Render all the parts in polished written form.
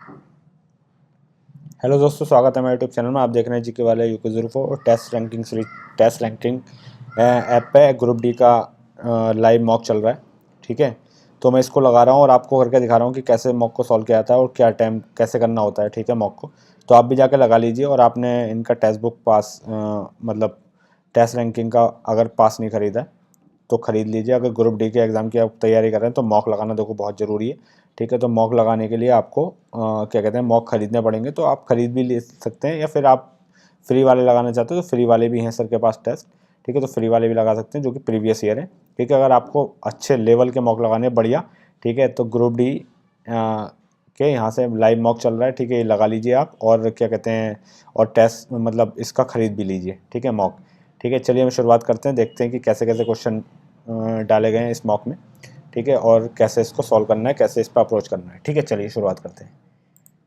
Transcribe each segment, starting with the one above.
Hello दोस्तों, स्वागत है मेरे यूट्यूब चैनल में। आप देख रहे हैं जीके वाले यूके 04 और test ranking series. Test ranking app पे ग्रुप डी का लाइव मॉक चल रहा है। ठीक है, तो मैं इसको लगा रहा हूँ और आपको करके दिखा रहा हूँ कि कैसे मॉक को सॉल्व किया जाता है और क्या टाइम कैसे करना होता है। ठीक है, मॉक को तो आप भी जाके लगा लीजिए। और आपने इनका टेक्स्ट बुक पास मतलब टेस्ट रैंकिंग का अगर पास नहीं खरीदा है तो ख़रीद लीजिए। अगर ग्रुप डी के एग्ज़ाम की आप तैयारी कर रहे हैं तो मॉक लगाना देखो बहुत ज़रूरी है। ठीक है, तो मॉक लगाने के लिए आपको क्या कहते हैं, मॉक ख़रीदने पड़ेंगे। तो आप ख़रीद भी ले सकते हैं या फिर आप फ्री वाले लगाना चाहते हो तो फ्री वाले भी हैं सर के पास टेस्ट। ठीक है, तो फ्री वाले भी लगा सकते हैं जो कि प्रीवियस ईयर है। ठीक है, अगर आपको अच्छे लेवल के मॉक लगाने बढ़िया, ठीक है, तो ग्रुप डी के यहाँ से लाइव मॉक चल रहा है। ठीक है, ये लगा लीजिए आप और क्या कहते हैं, और टेस्ट मतलब इसका ख़रीद भी लीजिए। ठीक है, मॉक। ठीक है, चलिए हम शुरुआत करते हैं, देखते हैं कि कैसे कैसे क्वेश्चन डाले गए हैं इस मॉक में। ठीक है, और कैसे इसको सॉल्व करना है, कैसे इस पर अप्रोच करना है। ठीक है, चलिए शुरुआत करते हैं।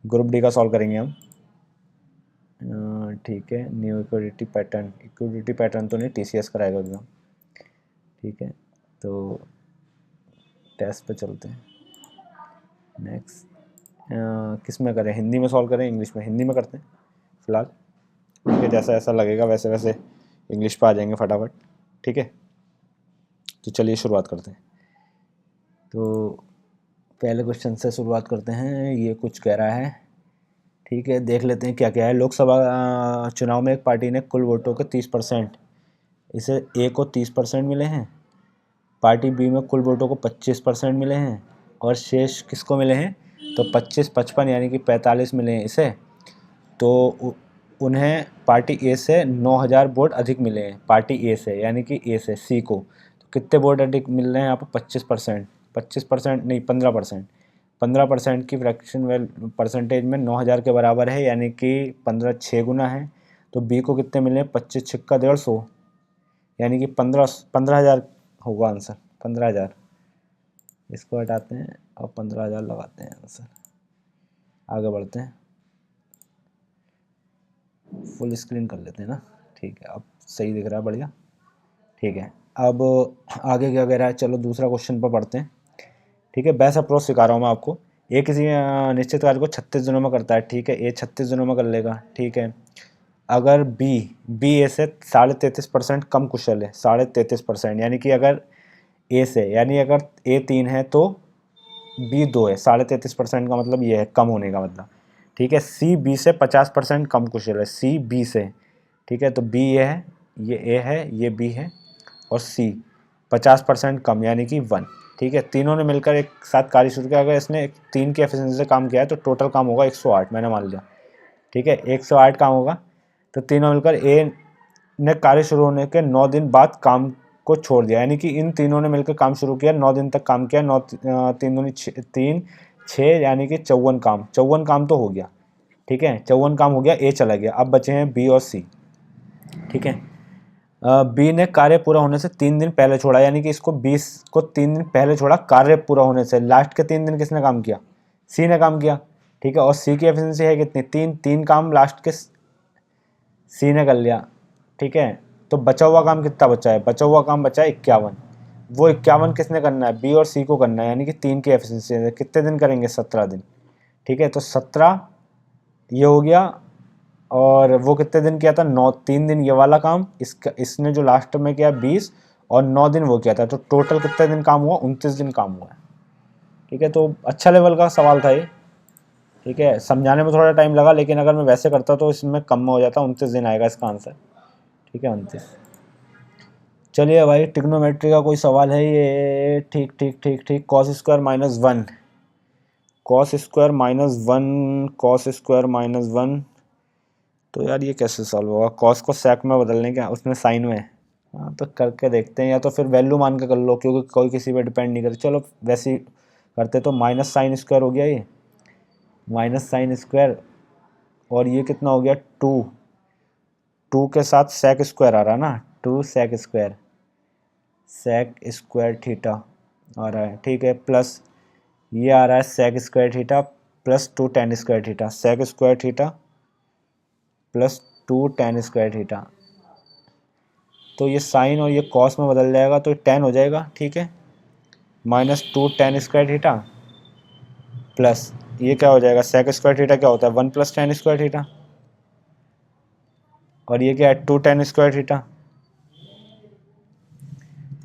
ग्रुप डी का सॉल्व करेंगे हम। ठीक है, न्यू इक्विडिटी पैटर्न तो नहीं, टीसीएस कराएगा एग्जाम। ठीक है, तो टेस्ट पे चलते हैं। नेक्स्ट किस में करें, हिंदी में सॉल्व करें इंग्लिश में? हिंदी में करते हैं फ़िलहाल। ठीक है, जैसा ऐसा लगेगा वैसे वैसे इंग्लिश पे आ जाएंगे फटाफट। ठीक है, तो चलिए शुरुआत करते हैं। तो पहले क्वेश्चन से शुरुआत करते हैं। ये कुछ कह रहा है, ठीक है, देख लेते हैं क्या क्या है। लोकसभा चुनाव में एक पार्टी ने कुल वोटों के 30%, इसे ए को 30% मिले हैं। पार्टी बी में कुल वोटों को 25% मिले हैं और शेष किसको मिले हैं? तो 25 55 यानी कि 45 मिले हैं इसे। तो उन्हें पार्टी ए से 9000 वोट अधिक मिले हैं। पार्टी ए से यानी कि ए से सी को तो कितने वोट अधिक मिल रहे हैं यहाँ पर? 25%। 25% नहीं, 15%। 15% की फ्रैक्शन परसेंटेज में 9000 के बराबर है, यानी कि 15 6 गुना है। तो बी को कितने मिले हैं? 25 छिक्का 150, यानी कि 15,000 होगा आंसर। 15,000। इसको हटाते हैं और 15,000 लगाते हैं आंसर। आगे बढ़ते हैं, फुल स्क्रीन कर लेते हैं ना। ठीक है, अब सही दिख रहा है, बढ़िया। ठीक है, अब आगे क्या कह रहा है, चलो दूसरा क्वेश्चन पर पढ़ते हैं। ठीक है, बेस्ट अप्रोच सिखा रहा हूँ मैं आपको। ए किसी निश्चित कार्य को 36 दिनों में करता है। ठीक है, ए 36 दिनों में कर लेगा। ठीक है, अगर बी ए से 33.5% कम कुशल है। 33.5% यानी कि अगर ए से, यानी अगर ए 3 है तो बी 2 है। 33.5% का मतलब ये है कम होने का मतलब। ठीक है, सी बी से 50% कम कुशल है। सी बी से, ठीक है, तो बी ये है, ये ए है, ये बी है और सी 50% कम यानी कि 1। ठीक है, तीनों ने मिलकर एक साथ कार्य शुरू किया। अगर इसने 3 की एफिशिएंसी से काम किया है तो टोटल काम होगा 108, मैंने मान लिया। ठीक है, 108 काम होगा। तो तीनों मिलकर ए ने कार्य शुरू होने के 9 दिन बाद काम को छोड़ दिया, यानी कि इन तीनों ने मिलकर काम शुरू किया, 9 दिन तक काम किया। 9 तीन दूनी 6 यानी कि 54 काम। 54 काम तो हो गया। ठीक है, 54 काम हो गया, ए चला गया। अब बचे हैं बी और सी। ठीक है, बी ने कार्य पूरा होने से 3 दिन पहले छोड़ा, यानी कि इसको 20 को 3 दिन पहले छोड़ा कार्य पूरा होने से। लास्ट के 3 दिन किसने काम किया? सी ने काम किया। ठीक है, और सी की एफिशिएंसी है कितनी? 3 काम लास्ट के सी ने कर लिया। ठीक है, तो बचा हुआ काम कितना बचा है? बचा हुआ काम बचा है 51। वो 51 किसने करना है? बी और सी को करना है, यानी कि 3 की एफिशिएंसी है। कितने दिन करेंगे? 17 दिन। ठीक है, तो 17 ये हो गया। और वो कितने दिन किया था? 9 3 दिन ये वाला काम, इसका इसने जो लास्ट में किया 20 और 9 दिन वो किया था। तो टोटल कितने दिन काम हुआ? 29 दिन काम हुआ है। ठीक है, तो अच्छा लेवल का सवाल था ये। ठीक है, समझाने में थोड़ा टाइम लगा, लेकिन अगर मैं वैसे करता तो इसमें कम में हो जाता। 29 दिन आएगा इसका आंसर। ठीक है, 29। चलिए भाई, ट्रिग्नोमेट्री का कोई सवाल है ये। ठीक ठीक ठीक ठीक, cos square minus 1, cos square minus 1, cos square minus 1। तो यार ये कैसे सॉल्व होगा? कॉस को सेक में बदलने का, उसमें साइन में। हाँ, तो करके देखते हैं, या तो फिर वैल्यू मान के कर लो, क्योंकि कोई किसी पे डिपेंड नहीं करे। चलो वैसे ही करते। तो माइनस साइन स्क्वायर हो गया ये, माइनस साइन स्क्वायर। और ये कितना हो गया? 2। 2 के साथ सेक स्क्वायर आ रहा है ना, 2 sec square, sec square theta आ रहा है। ठीक है, प्लस ये आ रहा है sec square theta plus 2 tan square theta. Sec square theta plus 2 tan square theta. तो ये साइन और ये कॉस में बदल जाएगा तो टेन हो जाएगा। ठीक है, -2 टेन स्क्वायर थीटा प्लस ये क्या हो जाएगा, सेक स्क्वायर थीटा क्या होता है 1 + tan स्क्वायर थीटा, और ये क्या है 2 tan square theta.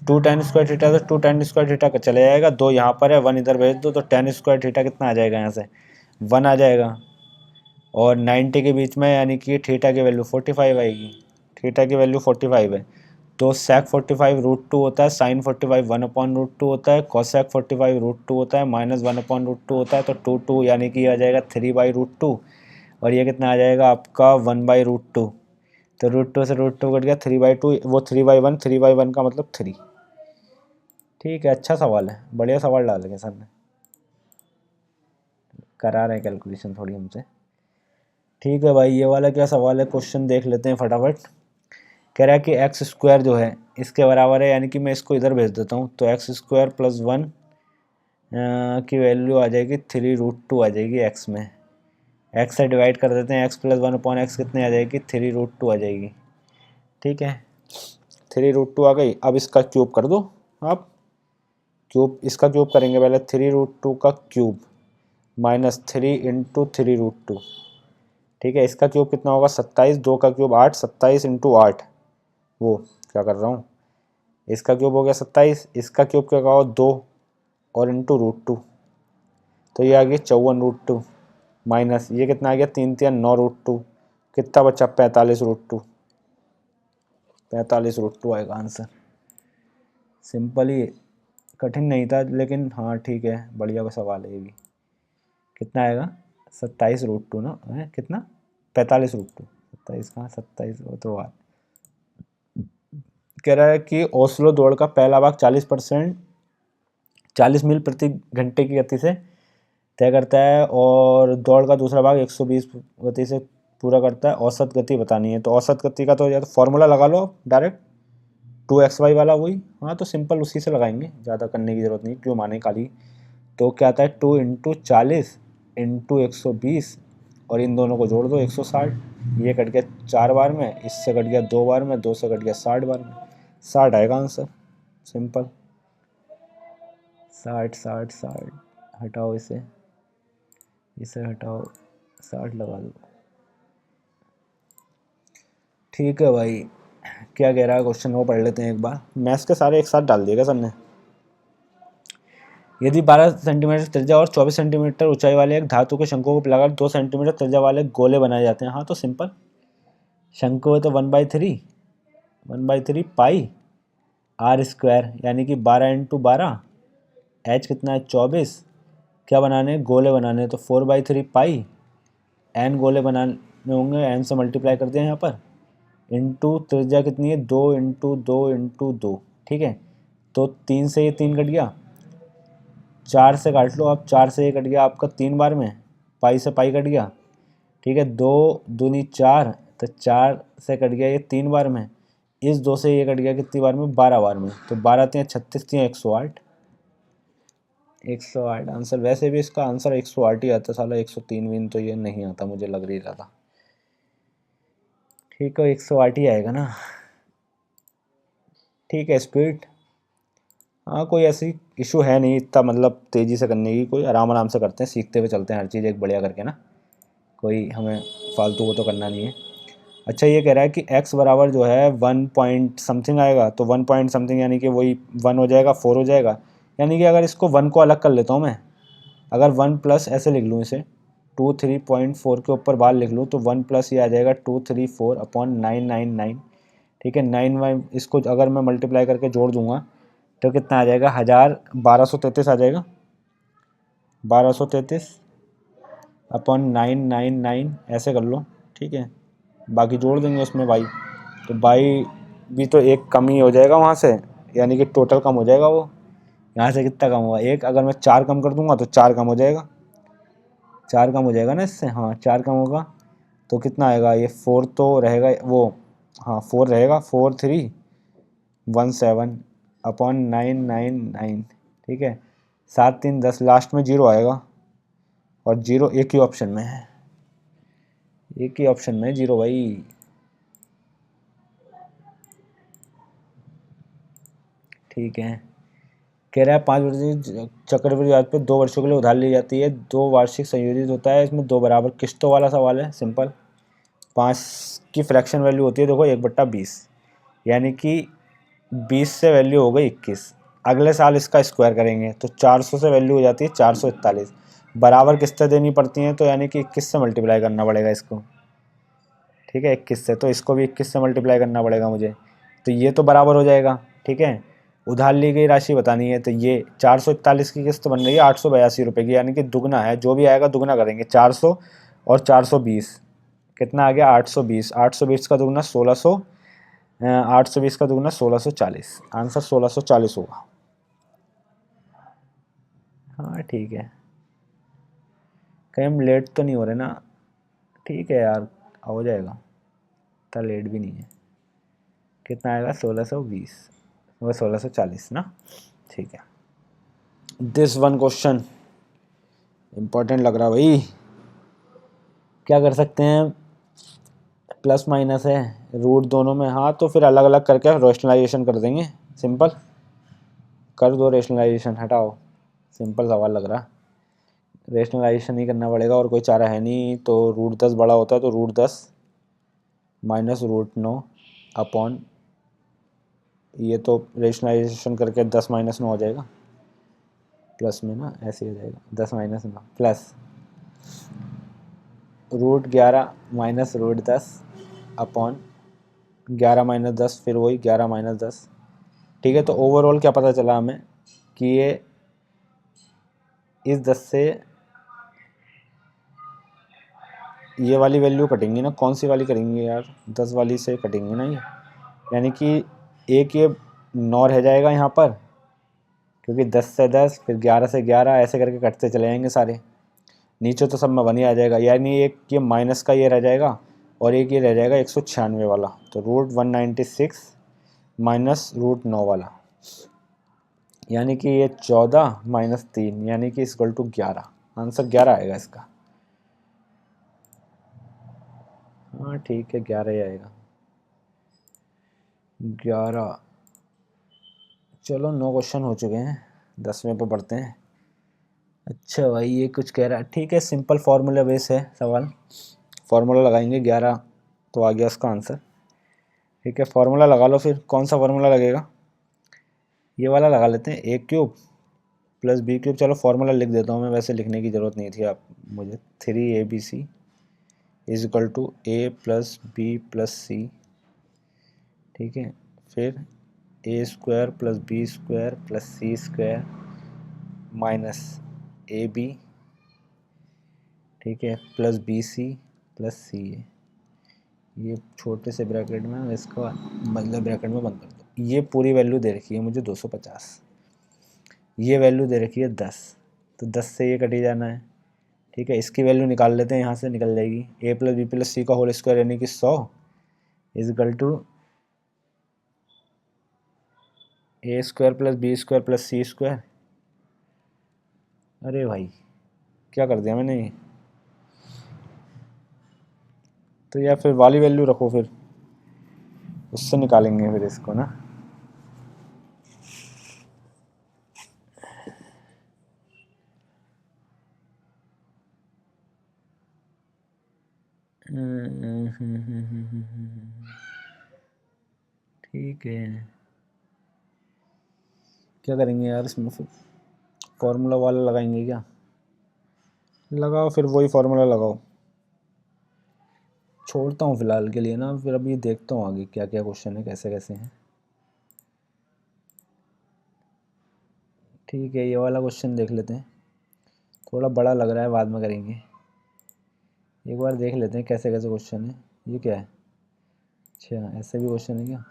2 tan square theta तो 2 tan स्क्वायर थीटा का चले जाएगा, 2 यहाँ पर है 1 इधर भेज दो तो tan स्क्वायर थीटा कितना आ जाएगा, यहाँ से 1 आ जाएगा, और 90 के बीच में यानी कि थीटा की वैल्यू 45 आएगी, थीटा की वैल्यू 45 है। तो सेक 45 √2 होता है, साइन 45 1/√2 होता है, कॉसेक 45 √2 होता है, माइनस 1/√2 होता है, तो 2 यानी कि आ जाएगा 3/√2, और ये कितना आ जाएगा आपका 1/√2, तो √2 से √2 कट गया 3/2, वो 3/1, 3/1 का मतलब 3। ठीक है, अच्छा सवाल है, बढ़िया सवाल डाल के सर ने, करा रहे हैं कैलकुलेशन थोड़ी हमसे। ठीक है भाई, ये वाला क्या सवाल है, क्वेश्चन देख लेते हैं फटाफट। कह रहा है कि एक्स स्क्वायर जो है इसके बराबर है, यानी कि मैं इसको इधर भेज देता हूँ, तो एक्स स्क्वायर प्लस 1 की वैल्यू आ जाएगी 3√2 आ जाएगी एक्स में। एक्स से डिवाइड कर देते हैं, एक्स प्लस 1/x कितने आ जाएगी 3√2 आ जाएगी। ठीक है, 3√2 आ गई। अब इसका क्यूब कर दो आप, क्यूब इसका क्यूब करेंगे पहले, 3√2 का क्यूब माइनस 3 इंटू 3√2। ठीक है, इसका क्यूब कितना होगा 27, 2 का क्यूब 8, 27 इंटू 8, वो क्या कर रहा हूँ, इसका क्यूब हो गया 27, इसका क्यूब क्या होगा 2 और इंटू √2, तो ये आ गया 54√2, माइनस ये कितना आ गया 3 3 9√2, कितना बचा 45√2, 45√2 आएगा आंसर। सिंपल ही, कठिन नहीं था लेकिन हाँ ठीक है, बढ़िया का सवाल है ये भी। कितना आएगा 27√2 ना है कितना, 45√2, 27 कहाँ 27 तो आ। कह रहा है कि ओस्लो दौड़ का पहला भाग 40 मील प्रति घंटे की गति से तय करता है, और दौड़ का दूसरा भाग 120 गति से पूरा करता है, औसत गति बतानी है। तो औसत गति का तो या तो फॉर्मूला लगा लो डायरेक्ट, 2xy वाला वही, हाँ तो सिंपल उसी से लगाएंगे, ज़्यादा करने की ज़रूरत नहीं, क्यों माने खाली। तो क्या आता है 2 × 40 × 120, और इन दोनों को जोड़ दो 160, ये कट गया 4 बार में, इससे कट गया 2 बार में, 2 से कट गया 60 बार में, 60 आएगा आंसर, सिंपल 60 60 60, हटाओ इसे हटाओ, 60 लगा दो। ठीक है भाई, क्या कह रहा है क्वेश्चन वो पढ़ लेते हैं एक बार, मैथ्स के सारे एक साथ डाल दिएगा सर ने। यदि 12 सेंटीमीटर त्रिज्या और 24 सेंटीमीटर ऊंचाई वाले एक धातु के शंकु को पिलाकर 2 सेंटीमीटर त्रिज्या वाले गोले बनाए जाते हैं, हाँ तो सिंपल शंकु है तो 1/3 पाई आर स्क्वायर, यानी कि 12 × 12, एच कितना है 24, क्या बनाने गोले बनाने, तो 4/3 पाई, एन गोले बनाने होंगे, एन से मल्टीप्लाई कर दिया यहाँ पर, इंटू त्रिज्या कितनी है 2 × 2 × 2, ठीक है, तो 3 से ये 3 कट गया, 4 से काट लो अब, 4 से ये कट गया आपका 3 बार में, पाई से पाई कट गया, ठीक है, 2 दूनी 4, तो 4 से कट गया ये 3 बार में, इस 2 से ये कट गया कितनी बार में 12 बार में, तो 12 3 36 3 108, 108 आंसर। वैसे भी इसका आंसर 108 ही आता साला, 103 विन तो ये नहीं आता, मुझे लग रही रहा था। ठीक है 108 ही आएगा ना। ठीक है, स्पीड हाँ कोई ऐसी इशू है नहीं इतना, मतलब तेज़ी से करने की, कोई आराम आराम से करते हैं, सीखते हुए चलते हैं हर चीज़ एक बढ़िया करके ना, कोई हमें फालतू को तो करना नहीं है। अच्छा ये कह रहा है कि x बराबर जो है 1 पॉइंट समथिंग आएगा, तो 1 पॉइंट समथिंग यानी कि वही 1 हो जाएगा 4 हो जाएगा, यानी कि अगर इसको 1 को अलग कर लेता हूँ मैं, अगर 1 प्लस ऐसे लिख लूँ इसे 2 3.4 के ऊपर बार लिख लूँ, तो 1 प्लस ये आ जाएगा 234/999। ठीक है, 9 इसको अगर मैं मल्टीप्लाई करके जोड़ दूंगा तो कितना आ जाएगा 1233 आ जाएगा, 1233/999 ऐसे कर लो। ठीक है, बाकी जोड़ देंगे उसमें बाई, तो बाई भी तो एक कम ही हो जाएगा वहाँ से, यानी कि टोटल कम हो जाएगा वो, यहाँ से कितना कम हुआ एक, अगर मैं 4 कम कर दूंगा तो 4 कम हो जाएगा, 4 कम हो जाएगा ना इससे, हाँ 4 कम होगा तो कितना आएगा, ये 4 तो रहेगा वो, हाँ 4 रहेगा, 4317/999। ठीक है, 7 3 10, लास्ट में 0 आएगा, और 0 एक ही ऑप्शन में है, एक ही ऑप्शन में 0 भाई। ठीक है, कह रहा है 5 वर्षीय चक्रवृद्धि ब्याज पर 2 वर्षों के लिए उधार ली जाती है, 2 वार्षिक संयोजित होता है, इसमें 2 बराबर किस्तों वाला सवाल है। सिंपल। 5 की फ्रैक्शन वैल्यू होती है देखो 1/20, यानी कि 20 से वैल्यू हो गई 21। अगले साल इसका स्क्वायर करेंगे तो 400 से वैल्यू हो जाती है 441। बराबर किस्तें देनी पड़ती हैं तो यानी कि 21 से मल्टीप्लाई करना पड़ेगा इसको। ठीक है, 21 से, तो इसको भी 21 से मल्टीप्लाई करना पड़ेगा मुझे, तो ये तो बराबर हो जाएगा। ठीक है, उधार ली गई राशि बतानी है, तो ये 441 की किस्त बन रही है 882 रुपये की, यानी कि दुगना है, जो भी आएगा दुगना करेंगे। 400 और 420 कितना आ गया 820, 820 का दुगना 1600, 820 का दुगना 1640, आंसर 1640 होगा। हाँ ठीक है, कहीं हम लेट तो नहीं हो रहे ना? ठीक है यार, हो जाएगा, इतना लेट भी नहीं है। कितना आएगा 1620, वो 1640 ना। ठीक है, दिस वन क्वेश्चन इम्पोर्टेंट लग रहा है भाई। क्या कर सकते हैं, प्लस माइनस है, रूट दोनों में, हाँ तो फिर अलग अलग करके रेशनलाइजेशन कर देंगे। सिंपल कर दो रेशनलाइजेशन, हटाओ, सिंपल सवाल लग रहा। रेशनलाइजेशन ही करना पड़ेगा, और कोई चारा है नहीं। तो √10 बड़ा होता है, तो √10 माइनस √9 अपॉन, ये तो रेशनलाइजेशन करके 10 माइनस 9 हो जाएगा, प्लस में ना ऐसे हो जाएगा 10 minus 9 plus √11 minus √10 upon 11 minus 10, फिर वही 11 माइनस 10। ठीक है, तो ओवरऑल क्या पता चला हमें कि ये इस 10 से ये वाली वैल्यू कटेंगी ना, कौन सी वाली करेंगे यार, 10 वाली से कटेंगी ना ये, यानी कि एक ये 9 रह जाएगा यहाँ पर, क्योंकि 10 से 10, फिर 11 से 11, ऐसे करके कटते चले जाएंगे सारे। नीचे तो सब में 1 ही आ जाएगा, यानी एक ये माइनस का ये रह जाएगा, और एक ये रह जाएगा 196 वाला, तो √196 माइनस √9 वाला, यानी कि ये 14 माइनस 3, यानी कि इक्वल टू 11। आंसर 11 आएगा इसका। हाँ ठीक है, 11 ही आएगा, 11। चलो 9 क्वेश्चन हो चुके हैं, 10वें पे पढ़ते हैं। अच्छा भाई, ये कुछ कह रहा है, ठीक है, सिंपल फार्मूला बेस है सवाल, फार्मूला लगाएंगे, 11 तो आ गया उसका आंसर। ठीक है, फार्मूला लगा लो, फिर कौन सा फार्मूला लगेगा, ये वाला लगा लेते हैं, a³ प्लस b³ चलो फार्मूला लिख देता हूँ मैं, वैसे लिखने की ज़रूरत नहीं थी आप मुझे। 3abc is equal to a plus b plus c। ठीक है, फिर a² plus b² plus c² minus ab, ठीक है, प्लस bc प्लस ca। ये छोटे से ब्रैकेट में, इसका मतलब ब्रैकेट में बंद कर दो। ये पूरी वैल्यू दे रखी है मुझे 250, ये वैल्यू दे रखी है 10, तो 10 से ये कटी जाना है। ठीक है, इसकी वैल्यू निकाल लेते हैं, यहाँ से निकल जाएगी, a plus B plus C का होल स्क्वायर यानी कि 100 is equal to a² plus b² plus c²। अरे भाई, क्या कर दिया मैंने ये, तो यार फिर वाली वैल्यू रखो, फिर उससे निकालेंगे फिर इसको ना। ठीक है, क्या करेंगे यार इसमें, फिर फार्मूला वाला लगाएंगे क्या, लगाओ फिर वही फार्मूला लगाओ। छोड़ता हूँ फिलहाल के लिए ना, फिर अभी देखता हूँ आगे क्या क्या क्वेश्चन है, कैसे कैसे हैं। ठीक है, ये वाला क्वेश्चन देख लेते हैं, थोड़ा बड़ा लग रहा है, बाद में करेंगे। एक बार देख लेते हैं कैसे कैसे क्वेश्चन है। ये क्या है, अच्छा ऐसे भी क्वेश्चन है क्या,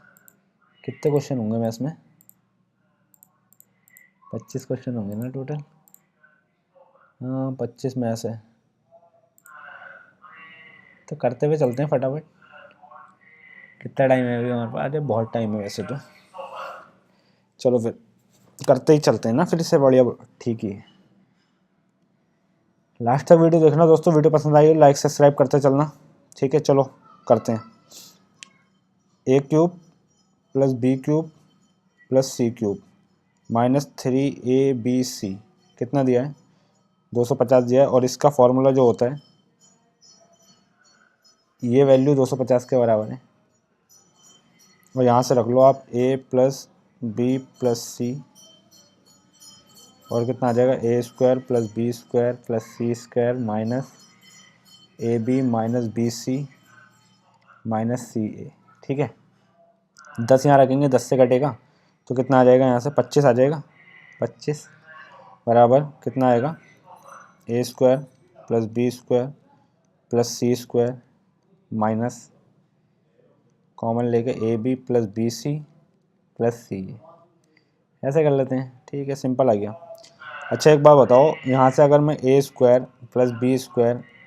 कितने क्वेश्चन होंगे मैं इसमें, 25 क्वेश्चन होंगे ना टोटल। हाँ 25 में से, तो करते हुए चलते हैं फटाफट। कितना टाइम है अभी हमारे पास, अरे बहुत टाइम है वैसे तो। चलो फिर करते ही चलते हैं ना, फिर इससे बढ़िया। ठीक ही है, लास्ट तक वीडियो देखना दोस्तों, वीडियो पसंद आई लाइक सब्सक्राइब करते चलना। ठीक है, चलो करते हैं। a³ plus b³ plus c³ -3abc कितना दिया है, 250 दिया है। और इसका फॉर्मूला जो होता है, ये वैल्यू 250 के बराबर है। और यहाँ से रख लो आप a + b + c, और कितना आ जाएगा, a² + b² + c² minus ab - bc - ca। ठीक है, 10 यहाँ रखेंगे, 10 से कटेगा तो कितना आ जाएगा, यहाँ से 25 आ जाएगा। 25 बराबर कितना आएगा, a² + b² + c² minus common लेके ab + bc + ca। ऐसे कर लेते हैं, ठीक है, सिंपल आ गया। अच्छा एक बात बताओ, यहाँ से अगर मैं a² + b²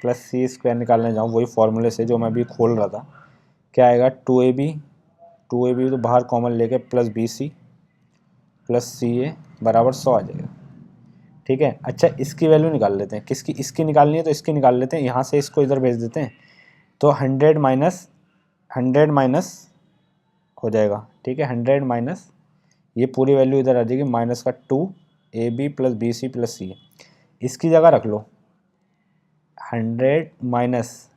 + c² निकालने जाऊँ वही फॉर्मूले से जो मैं अभी खोल रहा था, क्या आएगा, 2ab तो बाहर कॉमन लेके + bc + ca बराबर 100 आ जाएगा। ठीक है, अच्छा इसकी वैल्यू निकाल लेते हैं, किसकी, इसकी निकालनी है तो इसकी निकाल लेते हैं। यहाँ से इसको इधर भेज देते हैं तो 100 माइनस हो जाएगा। ठीक है, 100 माइनस ये पूरी वैल्यू इधर आ जाएगी, माइनस का 2ab + bc + ca। इसकी जगह रख लो 100 माइनस,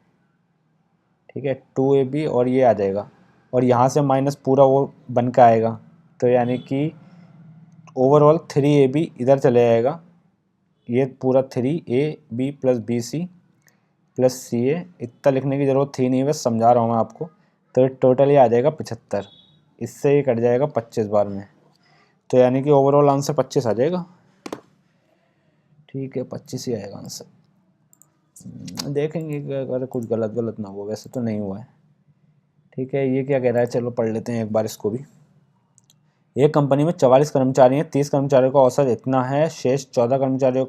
ठीक है, 2ab और ये आ जाएगा, और यहाँ से माइनस पूरा वो बन के आएगा, तो यानी कि ओवरऑल 3ab इधर चले जाएगा, ये पूरा 3ab + bc + ca। इतना लिखने की ज़रूरत थी नहीं, बस समझा रहा हूँ मैं आपको। तो टोटल ये आ जाएगा 75, इससे ये कट जाएगा 25 बार में, तो यानी कि ओवरऑल आंसर 25 आ जाएगा। ठीक है, 25 ही आएगा आंसर। देखेंगे कि अगर कुछ गलत ना हो, वैसे तो नहीं हुआ है। ठीक है, ये क्या कह रहा है, चलो पढ़ लेते हैं एक बार इसको भी। एक कंपनी में 44 कर्मचारी हैं, 30 कर्मचारियों का औसत इतना है, शेष 14 कर्मचारियों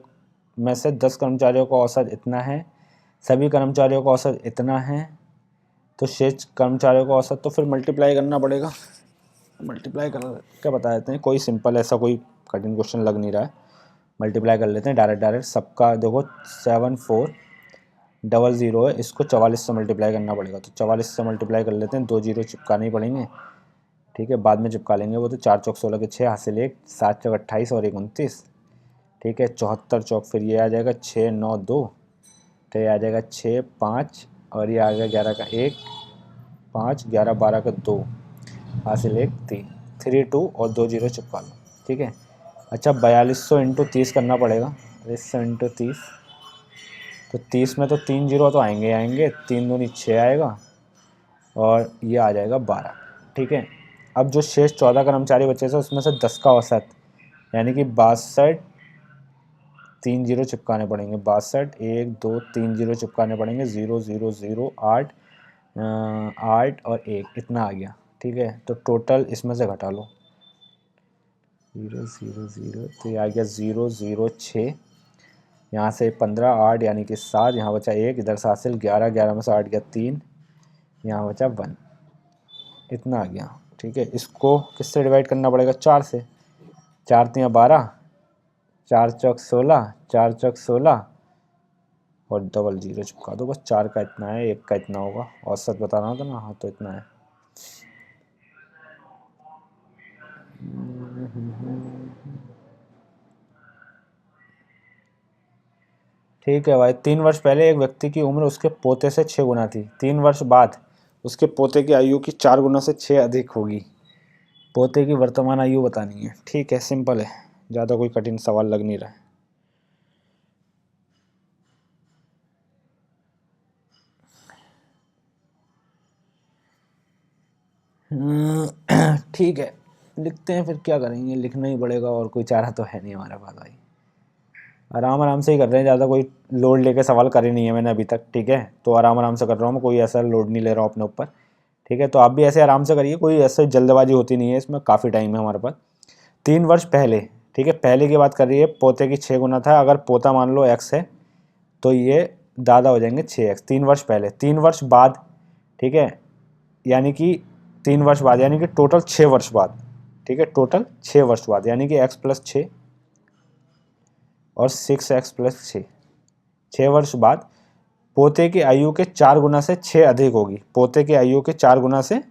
में से 10 कर्मचारियों का औसत इतना है, सभी कर्मचारियों का औसत इतना है, तो शेष कर्मचारियों का औसत, तो फिर मल्टीप्लाई करना पड़ेगा। मल्टीप्लाई कर क्या बता देते हैं, कोई सिंपल, ऐसा कोई कठिन क्वेश्चन लग नहीं रहा है। मल्टीप्लाई कर लेते हैं डायरेक्ट सबका। देखो 7400 है, इसको 44 से मल्टीप्लाई करना पड़ेगा, तो 44 से मल्टीप्लाई कर लेते हैं, 2 जीरो चिपकाने ही पड़ेंगे। ठीक है, बाद में चिपका लेंगे वो, तो 4 चौक 16 के 6 हासिल 1, 7 चौक 28 और 1 29। ठीक है, 74 चौक फिर ये आ जाएगा 6 9 2, तो ये आ जाएगा 6 5 और ये आ गया 11 का 1 5 11 12 का 2 हासिल 1 3 3 2 और 2 जीरो चिपका लो। ठीक है, अच्छा 4200 इंटू 30 करना पड़ेगा, 4200 इंटू 30, तो 30 में तो 3 जीरो तो आएंगे, 3 दूनी 6 आएगा और ये आ जाएगा 12। ठीक है, अब जो शेष 14 कर्मचारी बचे थे उसमें से 10 का औसत, यानी कि 62, 3 जीरो चिपकाने पड़ेंगे, 62 1 2 3 जीरो चिपकाने पड़ेंगे, 0 0 0 8 8 और 1 इतना आ गया। ठीक है, तो टोटल इसमें से घटा लो, 0 0 0, तो ये आ गया 0 0 6, यहाँ से 15 8 यानी कि 7, यहाँ बचा 1, इधर से हासिल 11 11 में से 8 गया 3, यहाँ बचा 1, इतना आ गया। ठीक है, इसको किससे डिवाइड करना पड़ेगा, 4 से, 4 3 12, 4 चौक 16, 4 चौक 16 और डबल जीरो चिपका दो बस। 4 का इतना है, 1 का इतना होगा, औसत बता रहा था ना, हाँ तो इतना है। ठीक है भाई, 3 वर्ष पहले एक व्यक्ति की उम्र उसके पोते से 6 गुना थी, 3 वर्ष बाद उसके पोते की आयु की 4 गुना से 6 अधिक होगी, पोते की वर्तमान आयु बतानी है। ठीक है, सिंपल है, ज़्यादा कोई कठिन सवाल लग नहीं रहा है। ठीक है, लिखते हैं, फिर क्या करेंगे, लिखना ही पड़ेगा, और कोई चारा तो है नहीं हमारे पास भाई। आराम आराम से ही कर रहे हैं, ज़्यादा कोई लोड लेके सवाल करे नहीं है मैंने अभी तक। ठीक है, तो आराम आराम से कर रहा हूँ मैं, कोई ऐसा लोड नहीं ले रहा हूँ अपने ऊपर। ठीक है, तो आप भी ऐसे आराम से करिए, कोई ऐसे जल्दबाजी होती नहीं है इसमें, काफ़ी टाइम है हमारे पास। 3 वर्ष पहले, ठीक है, पहले की बात कर रही है, पोते की 6 गुना था, अगर पोता मान लो x है तो ये दादा हो जाएंगे 6x। 3 वर्ष पहले, 3 वर्ष बाद, ठीक है, यानी कि 3 वर्ष बाद, यानी कि टोटल 6 वर्ष बाद। ठीक है, टोटल 6 वर्ष बाद, यानी कि x + 6 और 6x + 6, 6 वर्ष बाद पोते की आयु के 4 गुना से 6 अधिक होगी, पोते की आयु के 4 गुना से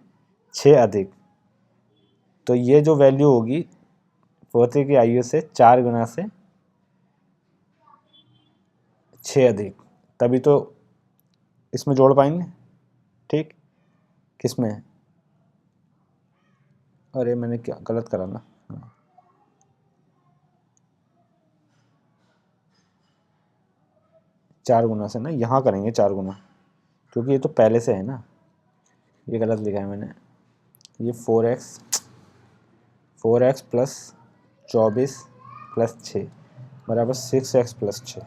6 अधिक, तो ये जो वैल्यू होगी पोते की आयु से 4 गुना से 6 अधिक, तभी तो इसमें जोड़ पाएंगे। ठीक, किसमें, अरे मैंने क्या गलत करा ना, 4 गुना से ना, यहाँ करेंगे 4 गुना, क्योंकि ये तो पहले से है ना, ये गलत लिखा है मैंने। ये 4x प्लस 24 प्लस 6 बराबर 6x प्लस 6।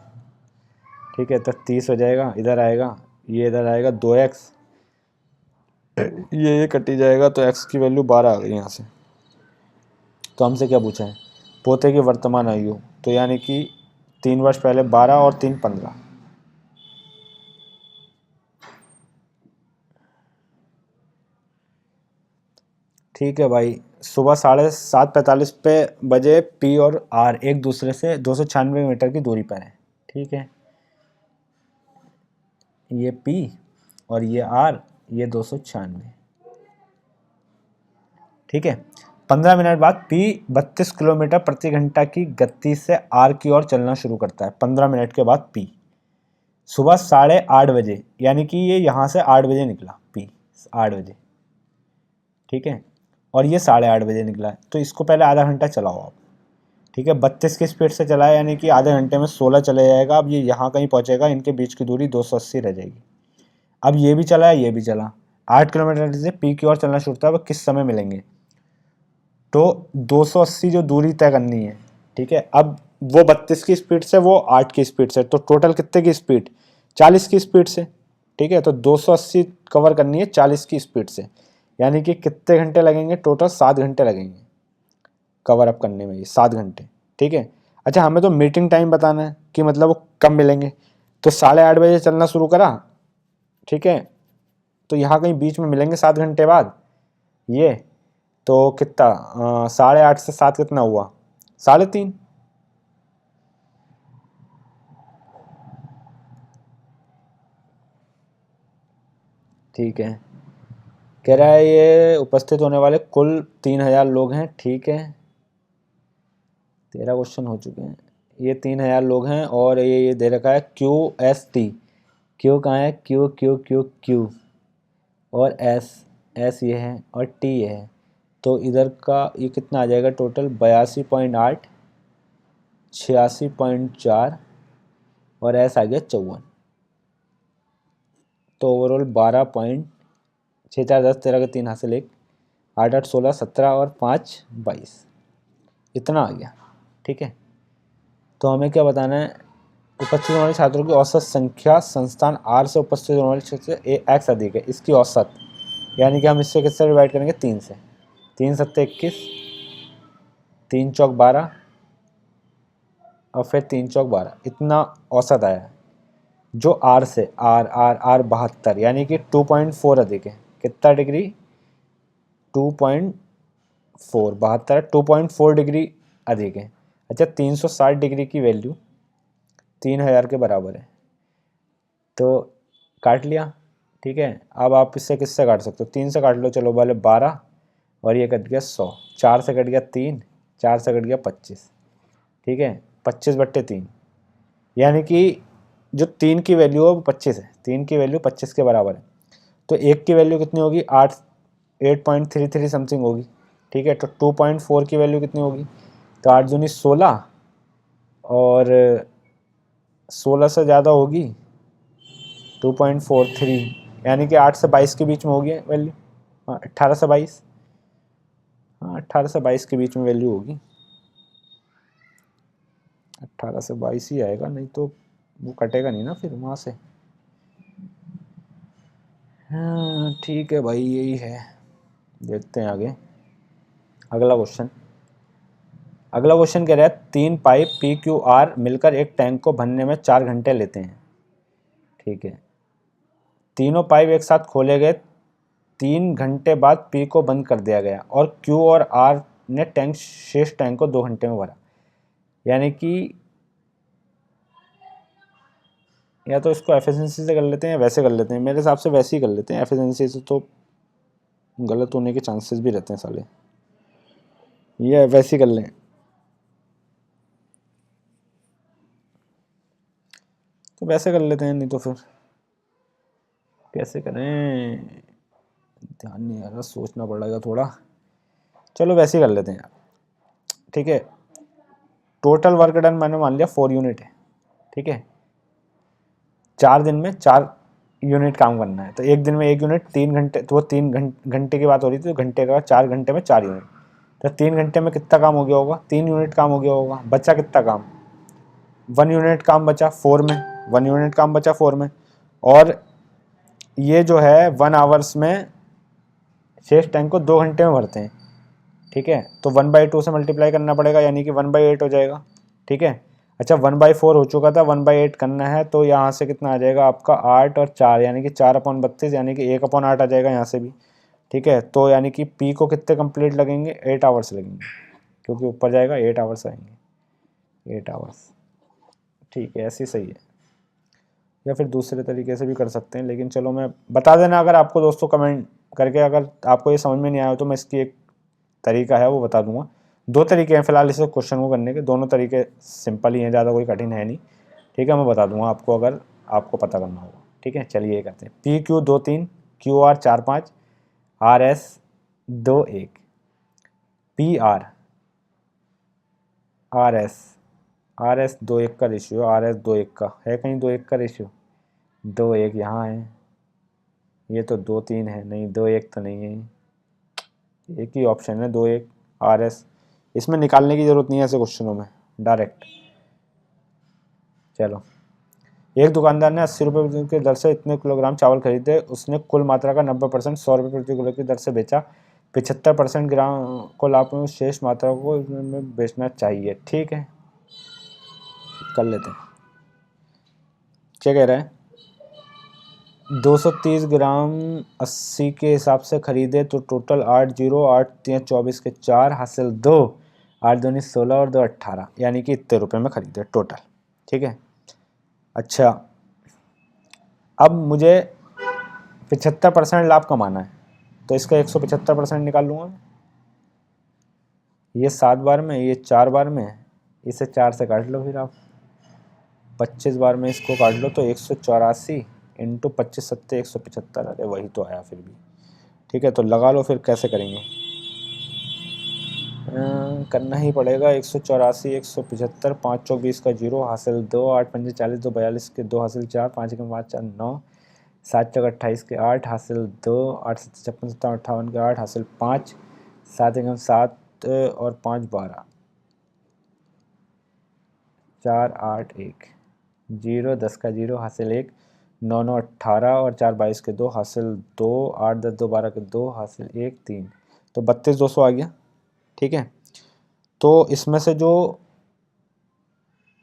ठीक है, तो 30 हो जाएगा, इधर आएगा, ये इधर आएगा 2x, ये कटी जाएगा, तो x की वैल्यू 12 आ गई यहाँ से। तो हमसे क्या पूछा है, पोते की वर्तमान आयु, तो यानी कि 3 वर्ष पहले 12 और 3 15। ठीक है भाई, सुबह 7:45 पे बजे पी और आर एक दूसरे से 296 मीटर की दूरी पर है। ठीक है, ये पी और ये आर, ये 296। ठीक है, 15 मिनट बाद पी 32 किलोमीटर प्रति घंटा की गति से आर की ओर चलना शुरू करता है। 15 मिनट के बाद पी सुबह 8:30 बजे, यानी कि ये यहाँ से 8 बजे निकला, पी 8 बजे। ठीक है, और ये 8:30 बजे निकला है, तो इसको पहले आधा घंटा चलाओ आप। ठीक है, 32 की स्पीड से चलाया, यानी कि आधे घंटे में 16 चले जाएगा। अब ये यहाँ कहीं पहुँचेगा, इनके बीच की दूरी 280 रह जाएगी। अब ये भी चला, ये भी चला, 8 किलोमीटर से पी की ओर चलना शुरू होता है। वह किस समय मिलेंगे, तो 280 जो दूरी तय करनी है। ठीक है, अब वो 32 की स्पीड से, वो 8 की स्पीड से, तो टोटल कितने की स्पीड, 40 की स्पीड से। ठीक है, तो 280 कवर करनी है 40 की स्पीड से, यानी कि कितने घंटे लगेंगे, टोटल 7 घंटे लगेंगे कवर अप करने में, ये 7 घंटे। ठीक है, अच्छा हमें तो मीटिंग टाइम बताना है कि मतलब वो कब मिलेंगे, तो 8:30 बजे चलना शुरू करा। ठीक है, तो यहाँ कहीं बीच में मिलेंगे 7 घंटे बाद ये, तो कितना 8:30 से 7 कितना हुआ, 3:30। ठीक है, कह रहा है ये उपस्थित होने वाले कुल 3000 लोग हैं। ठीक है, 13 क्वेश्चन हो चुके हैं। ये 3000 लोग हैं, और ये दे रखा है QST, क्यू कहाँ है, क्यू क्यू क्यू क्यू, और एस ये है, और टी ये है। तो इधर का ये कितना आ जाएगा टोटल, 82.8, 86.4, और एस आ गया 54। तो ओवरऑल 12.6 4 10 13 के 3 हासिल 1, 8 8 16 17 और 5 22, इतना आ गया। ठीक है, तो हमें क्या बताना है, उपस्थित होने वाले छात्रों की औसत संख्या संस्थान आर से उपस्थित होने वाले छात्रों से एक्स अधिक है, इसकी औसत, यानी कि हम इससे किससे डिवाइड करेंगे, 3 से। 3 7 21, 3 चौक 12, और फिर 3 चौक 12, इतना औसत आया है। जो आर से आर आर आर 72, यानी कि 2.4 अधिक है, कितना डिग्री, 2.4, 72 2.4 डिग्री अधिक है। अच्छा, 360 डिग्री की वैल्यू 3000 के बराबर है, तो काट लिया। ठीक है, अब आप इससे किससे काट सकते हो, 3 से काट लो, चलो पहले 12, और ये कट गया 100, 4 से कट गया 3, 4 से कट गया 25। ठीक है, 25/3, यानी कि जो 3 की वैल्यू है वो 25 है, 3 की वैल्यू 25 के बराबर है। तो 1 की वैल्यू कितनी होगी, 8.33 समथिंग होगी। ठीक है, तो 2.4 की वैल्यू कितनी होगी, तो 8 दूनी 16, और 16 से ज़्यादा होगी 2.43, यानी कि 8 से 22 के बीच में होगी वैल्यू। हाँ, 18 से 22, हाँ 18 से 22 के बीच में वैल्यू होगी, 18 से 22 ही आएगा, नहीं तो वो कटेगा नहीं ना फिर वहाँ से। हाँ ठीक है भाई, यही है, देखते हैं आगे। अगला क्वेश्चन, अगला क्वेश्चन कह रहा है 3 पाइप PQR मिलकर एक टैंक को भरने में 4 घंटे लेते हैं। ठीक है, तीनों पाइप एक साथ खोले गए, 3 घंटे बाद पी को बंद कर दिया गया, और क्यू और आर ने शेष टैंक को 2 घंटे में भरा। यानी कि या तो इसको एफिशिएंसी से कर लेते हैं या वैसे कर लेते हैं, मेरे हिसाब से वैसे ही कर लेते हैं, एफिशिएंसी से तो गलत होने के चांसेस भी रहते हैं साले, ये वैसे ही कर लें। तो वैसे कर लेते हैं, नहीं तो फिर कैसे करें, ध्यान नहीं आ रहा, सोचना पड़ेगा थोड़ा। चलो वैसे ही कर लेते हैं यार, ठीक है। टोटल वर्क डन मैंने मान लिया 4 यूनिट है, ठीक है। 4 दिन में 4 यूनिट काम करना है, तो एक दिन में 1 यूनिट 3 घंटे, तो वो 3 घंटे की बात हो रही थी, तो घंटे का 4 घंटे में 4 यूनिट, तो 3 घंटे में कितना काम हो गया होगा, 3 यूनिट काम हो गया होगा। बचा कितना काम, 1 यूनिट काम बचा 4 में, 1 यूनिट काम बचा 4 में। और ये जो है 1 आवर्स में शेष टैंक को 2 घंटे में भरते हैं, ठीक है। तो 1/2 से मल्टीप्लाई करना पड़ेगा, यानी कि 1/8 हो जाएगा, ठीक है। अच्छा 1/4 हो चुका था, 1/8 करना है, तो यहाँ से कितना आ जाएगा आपका 8 और 4, यानी कि 4/32, यानी कि 1/8 आ जाएगा यहाँ से भी, ठीक है। तो यानी कि पी को कितने कंप्लीट लगेंगे, 8 आवर्स लगेंगे, क्योंकि ऊपर जाएगा 8 आवर्स आएंगे, 8 आवर्स, ठीक है। ऐसे सही है, या फिर दूसरे तरीके से भी कर सकते हैं, लेकिन चलो मैं बता देना अगर आपको दोस्तों कमेंट करके, अगर आपको ये समझ में नहीं आया तो मैं इसकी एक तरीका है वो बता दूंगा। 2 तरीके हैं फिलहाल इस क्वेश्चन को करने के, दोनों तरीके सिंपल ही हैं, ज़्यादा कोई कठिन है नहीं, ठीक है। मैं बता दूंगा आपको अगर आपको पता करना होगा, ठीक है। चलिए ये करते हैं, PQ 2 3, QR 4 5, RS 2 1, PR RS 2 1 का रेशियो, RS 2 1 का है कहीं, 2 1 का रेशियो, 2 1 यहाँ है, ये तो 2 3 है, नहीं 2 1 तो नहीं है, एक ही ऑप्शन है 2 1 RS। इसमें निकालने की जरूरत नहीं है ऐसे क्वेश्चनों में, डायरेक्ट। चलो, एक दुकानदार ने 80 रुपये की दर से इतने किलोग्राम चावल खरीदे, उसने कुल मात्रा का 90% 100 रुपये प्रति किलो की दर से बेचा, 75% ग्राम को लाभ में, शेष मात्रा को में बेचना चाहिए, ठीक है। कर लेते हैं, क्या कह रहा है, 230 ग्राम 80 के हिसाब से खरीदे तो टोटल 8 0 8 3 24 के 4 हासिल 2, 8 2 16 और 2 18, यानी कि इतने रुपए में खरीदे टोटल, ठीक है। अच्छा अब मुझे 75% लाभ कमाना है, तो इसका 175% निकाल लूँगा, ये 7 बार में, ये 4 बार में, इसे 4 से काट लो, फिर आप 25 बार में इसको काट लो, तो 184 इंटू 25 सत्ते 175, अरे वही तो आया फिर भी, ठीक है। तो लगा लो फिर कैसे करेंगे, करना ही पड़ेगा, 184 175, 5 चौक 20 का 0 हासिल 2, 8 5 40 2 42 के 2 हासिल 4, 5 के 5 4 9, 7 चौक 28 के 8 हासिल 2, 8 7 56 57 58 के 8 हासिल 5, 7 एकम 7 और 5 12, 4 8 1 0 10 का 0 हासिल 1, 9 9 18 और 4 22 के 2 हासिल 2, 8 10 2 12 के 2 हासिल 1 3, तो 32,200 आ गया, ठीक है। तो इसमें से जो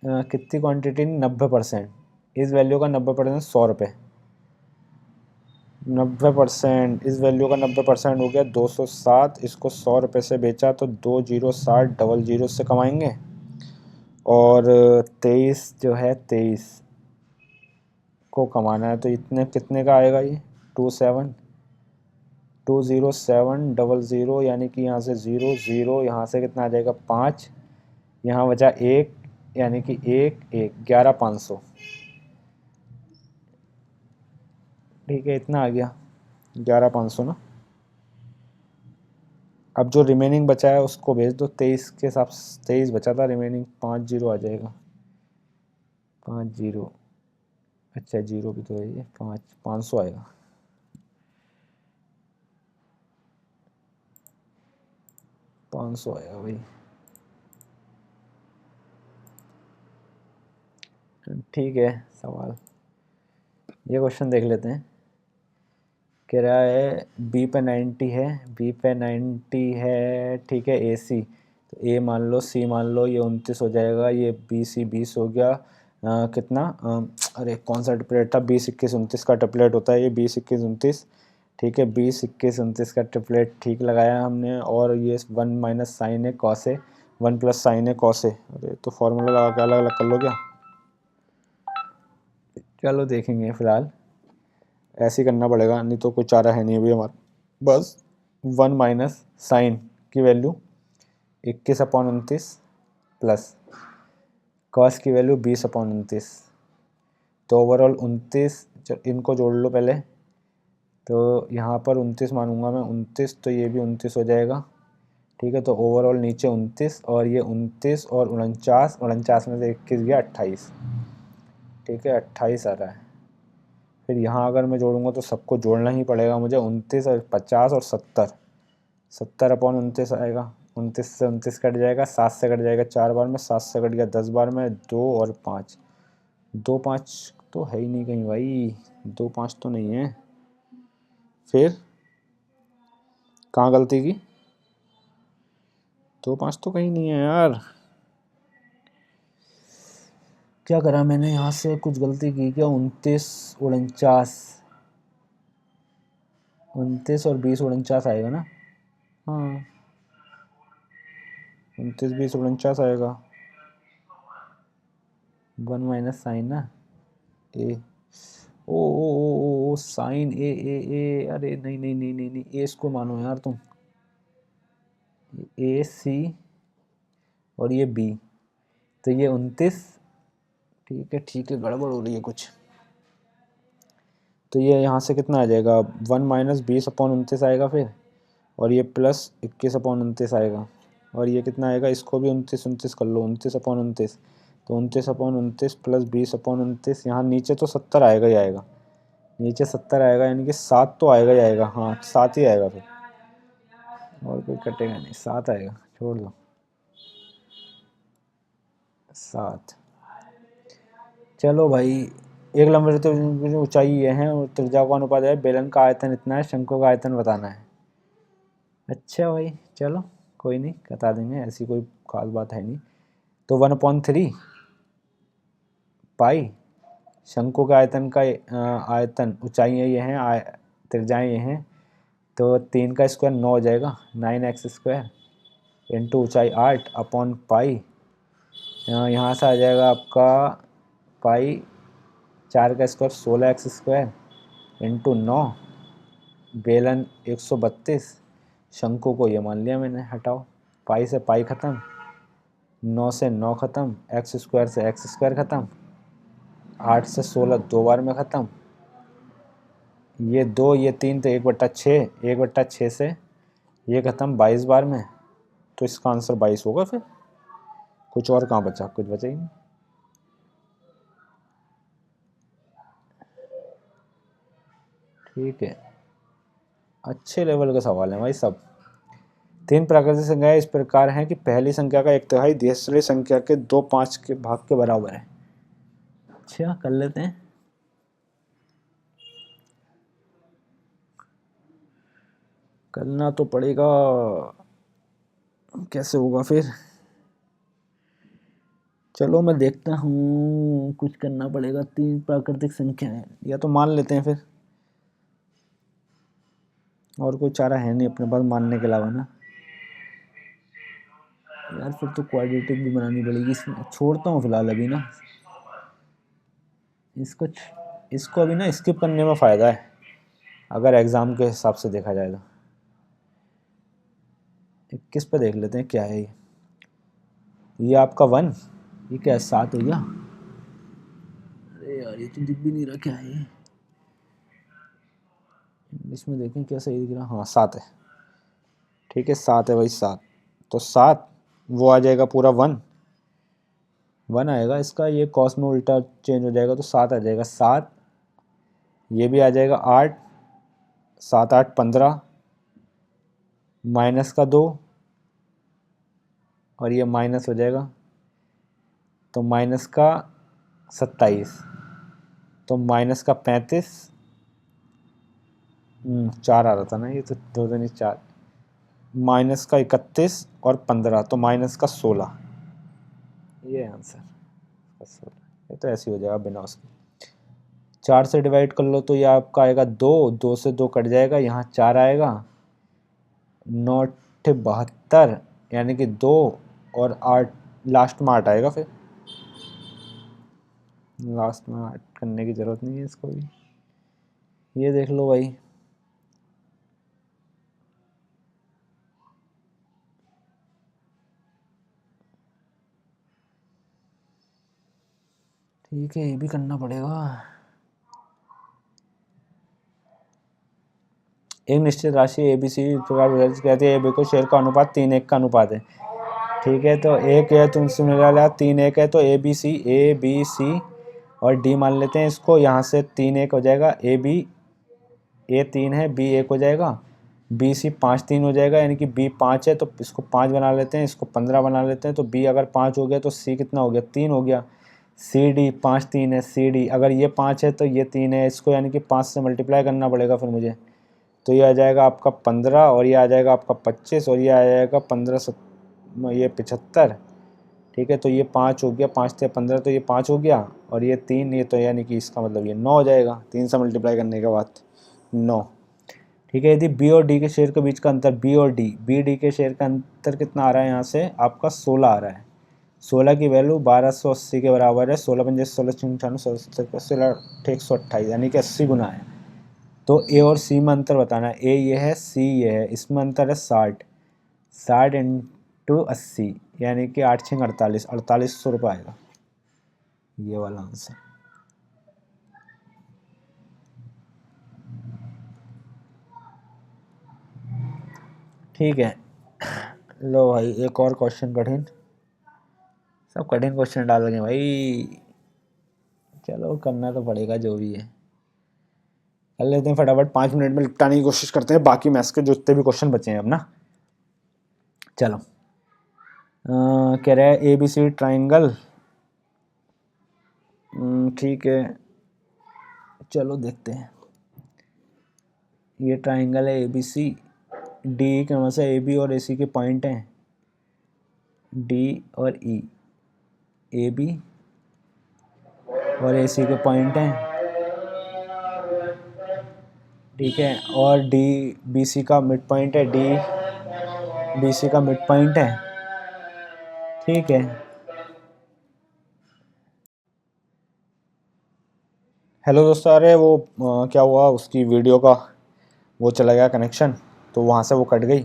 कितनी क्वांटिटी, 90%, इस वैल्यू का 90% 100 रुपये, 90% इस वैल्यू का 90% हो गया 207, इसको 100 रुपये से बेचा तो 2 0 60 डबल 0 से कमाएंगे, और 23 जो है 23 को कमाना है, तो इतने कितने का आएगा ये, 207 यानी कि यहाँ से 0 0, यहाँ से कितना आ जाएगा 5, यहाँ बचा 1, यानी कि 1 1 11,500, ठीक है। इतना आ गया 11,500 ना। अब जो रिमेनिंग बचा है उसको भेज दो, 23 के हिसाब से 23 बचा था, रिमेनिंग 5 0 आ जाएगा, 5 0, अच्छा 0 भी तो है ये, 500 आएगा, 500 आएगा भाई, ठीक है। सवाल ये क्वेश्चन देख लेते हैं, कह रहा है बी पे 90 है, बी पे 90 है, ठीक है। AC तो ए मान लो, सी मान लो, ये 29 हो जाएगा, ये BC 20 हो गया, कितना, अरे कौन सा ट्रिपलेट था, 20 21 29 का ट्रिपलेट होता है ये, 20 21 29, ठीक है। 20 21 29 का ट्रिपलेट ठीक लगाया हमने, और ये 1 माइनस साइन है कॉस है, 1 प्लस साइन है कॉस है, अरे तो फॉर्मूला लगा के अलग अलग कर लो क्या, चलो देखेंगे फिलहाल, ऐसे ही करना पड़ेगा, नहीं तो कोई चारा है नहीं अभी हमारा, बस 1 माइनस साइन की वैल्यू 21/29 प्लस कॉस की वैल्यू 20/29, तो ओवरऑल 29, इनको जोड़ लो पहले। तो यहाँ पर 29 मानूंगा मैं, 29, तो ये भी 29 हो जाएगा। ठीक है, तो ओवरऑल नीचे 29 और ये 29 और 49, 49 में से 21 गया 28। ठीक है, 28 आ रहा है। फिर यहाँ अगर मैं जोड़ूंगा तो सबको जोड़ना ही पड़ेगा मुझे, 29 और 50 और 70, 70/29 आएगा। 29 से 29 कट जाएगा, 7 से कट जाएगा 4 बार में, 7 से कट गया 10 बार में, 2 और 5, 2 5 तो है ही नहीं कहीं भाई, 2 5 तो नहीं है। फिर कहाँ गलती की, 2 5 तो कहीं नहीं है यार। क्या करा मैंने, यहाँ से कुछ गलती की क्या? 29 49, 29 और 20 49 आएगा ना? हाँ, 29 20 49 आएगा। 1 माइनस साइन ना, ए, ओ साइन ए, अरे नहीं नहीं नहीं नहीं नहीं, ए इसको मानो यार तुम, ए सी और ये बी, तो ये 29। ठीक है, गड़बड़ हो रही है कुछ। तो ये यहाँ से कितना आ जाएगा, 1 माइनस 20/29 आएगा फिर, और ये प्लस 21/29 आएगा, और ये कितना आएगा, इसको भी 29 29 कर लो, 29/29, तो 29/29 प्लस 20/29, यहाँ नीचे तो 70 आएगा ही आएगा, नीचे 70 आएगा, यानी कि 7 तो आएगा ही आएगा। हाँ, 7 ही आएगा फिर, और कोई कटेगा नहीं, 7 आएगा, छोड़ दो 7। चलो भाई, एक लंबे तो ऊंचाई ये है और त्रिज्या का अनुपात है, बेलन का आयतन इतना है, शंकु का आयतन बताना है। अच्छा भाई, चलो कोई नहीं, बता देंगे, ऐसी कोई खास बात है नहीं। तो 1/3 पाई, शंकु का आयतन का आयतन, ऊंचाइयाँ ये हैं, त्रिज्याएँ ये हैं, तो 3 का स्क्वायर 9 हो जाएगा, 9x² इंटू ऊंचाई 8/पाई, यहाँ से आ जाएगा आपका पाई, 4 का स्क्वायर 16x² इंटू 9, बेलन 132, शंकु को ये मान लिया मैंने, हटाओ, पाई से पाई ख़त्म, 9 से 9 ख़त्म, x² से x² ख़त्म, 8 से 16 2 बार में ख़त्म, ये 2 ये 3 तो 1/6, 1/6 से ये ख़त्म 22 बार में, तो इसका आंसर 22 होगा फिर, कुछ और कहाँ बचा, कुछ बचा ही नहीं। ठीक है, अच्छे लेवल का सवाल है भाई सब। 3 प्राकृतिक संख्याएं इस प्रकार हैं कि पहली संख्या का 1/3 दूसरी संख्या के 2/5 के भाग के बराबर है। अच्छा, कर लेते हैं। करना तो पड़ेगा, कैसे होगा फिर, चलो मैं देखता हूँ, कुछ करना पड़ेगा। 3 प्राकृतिक संख्या है, या तो मान लेते हैं फिर, और कोई चारा है नहीं अपने पास मानने के अलावा ना। यार फिर तो क्वाड्रेटिक भी बनानी पड़ेगी, इसमें छोड़ता हूँ फिलहाल अभी ना, इसको इसको अभी ना स्किप करने में फ़ायदा है, अगर एग्ज़ाम के हिसाब से देखा जाए तो। 21 पे देख लेते हैं क्या है ये आपका 1, ये क्या है, 7 हो गया। अरे यार, ये तो दिख भी नहीं रहा क्या है ये, इंग्लिश में देखें क्या सही दिख रहा, हाँ 7 है। ठीक है, 7 है भाई, 7, तो 7 वो आ जाएगा पूरा 1, 1 आएगा इसका, ये कॉस में उल्टा चेंज हो जाएगा तो 7 आ जाएगा, 7, ये भी आ जाएगा 8, 7 8 15, माइनस का 2, और ये माइनस हो जाएगा, तो माइनस का 27, तो माइनस का 35, 4 आ रहा था ना ये, तो 2 दूनी 4, माइनस का 31 और 15, तो माइनस का 16, ये आंसर 16। ये तो ऐसे ही हो जाएगा बिना उसके। 4 से डिवाइड कर लो तो ये आपका आएगा 2, 2 से 2 कट जाएगा, यहाँ 4 आएगा, 9 72, यानी कि 2 और 8, लास्ट में 8 आएगा फिर, लास्ट में 8 करने की ज़रूरत नहीं है इसको भी, ये देख लो भाई। ठीक है, ये भी करना पड़ेगा। एक निश्चित राशि ए बी सी इस प्रकार विभाजित कहते हैं, ए बी को शेयर का अनुपात 3:1 का अनुपात है। ठीक है, तो एक है तुमसे मिला लिया 3:1 है, तो ए बी सी और डी मान लेते हैं इसको। यहाँ से 3:1 हो जाएगा, ए 3 है, बी 1 हो जाएगा, बी सी 5:3 हो जाएगा, यानी कि बी 5 है तो इसको 5 बना लेते हैं, इसको 15 बना लेते हैं। तो बी अगर 5 हो गया तो सी कितना हो गया, 3 हो गया। सी डी 5 3 है, सी डी अगर ये 5 है तो ये 3 है, इसको यानी कि 5 से मल्टीप्लाई करना पड़ेगा फिर मुझे। तो ये आ जाएगा आपका 15 और ये आ जाएगा आपका 25 और ये आ जाएगा 15 ये 75। ठीक है, तो ये 5 हो गया, 5 से 15 तो ये 5 हो गया और ये 3, ये तो यानी कि इसका मतलब ये 9 हो जाएगा 3 से मल्टीप्लाई करने के बाद 9। ठीक है, यदि बी और डी के शेयर के बीच का अंतर बी डी के शेयर का अंतर कितना आ रहा है, यहाँ से आपका 16 आ रहा है। 16 की वैल्यू 1280 के बराबर है। 16×5 16×96 16 128 यानी कि 80 गुना है। तो ए और सी में अंतर बताना है। ए ये है, सी ये है, इसमें अंतर है 60। 60 × 80 यानी कि 8×6 = 4800 रुपये आएगा ये वाला आंसर। ठीक है, लो भाई एक और क्वेश्चन कठिन, सब कठिन क्वेश्चन डाल देंगे भाई। चलो करना तो पड़ेगा जो भी है, कर लेते हैं फटाफट, 5 मिनट में निपटाने की कोशिश करते हैं बाकी मैथ्स के जितने भी क्वेश्चन बचे हैं अब ना। चलो कह रहा है ए बी सी ट्राइंगल। ठीक है, चलो देखते हैं। ये ट्राइंगल है ए बी सी, डी के मतलब ए बी और ए सी के पॉइंट हैं, डी और ई, ए बी और ए सी के पॉइंट हैं। ठीक है, और डी बी सी का मिड पॉइंट है, डी बी सी का मिड पॉइंट है। ठीक है, हेलो दोस्तों, अरे वो क्या हुआ, उसकी वीडियो का वो चला गया कनेक्शन, तो वहाँ से वो कट गई,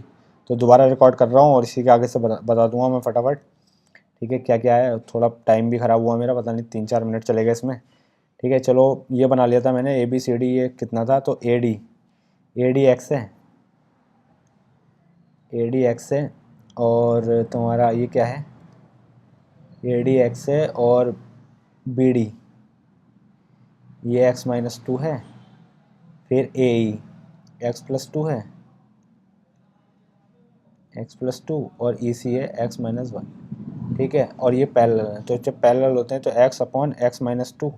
तो दोबारा रिकॉर्ड कर रहा हूँ और इसी के आगे से बता दूंगा मैं फटाफट। ठीक है, क्या क्या है, थोड़ा टाइम भी ख़राब हुआ मेरा, पता नहीं 3-4 मिनट चले गए इसमें। ठीक है, चलो ये बना लिया था मैंने ए बी सी डी, ये कितना था, तो ए डी एक्स है, ए डी एक्स है, और तुम्हारा ये क्या है, ए डी एक्स है, और बी डी ये x-2 है, फिर ए ई x+2 है, x+2 और ई सी है x-1। ठीक है, और ये पैरेलल है, तो जब पैरेलल होते हैं तो x/x-2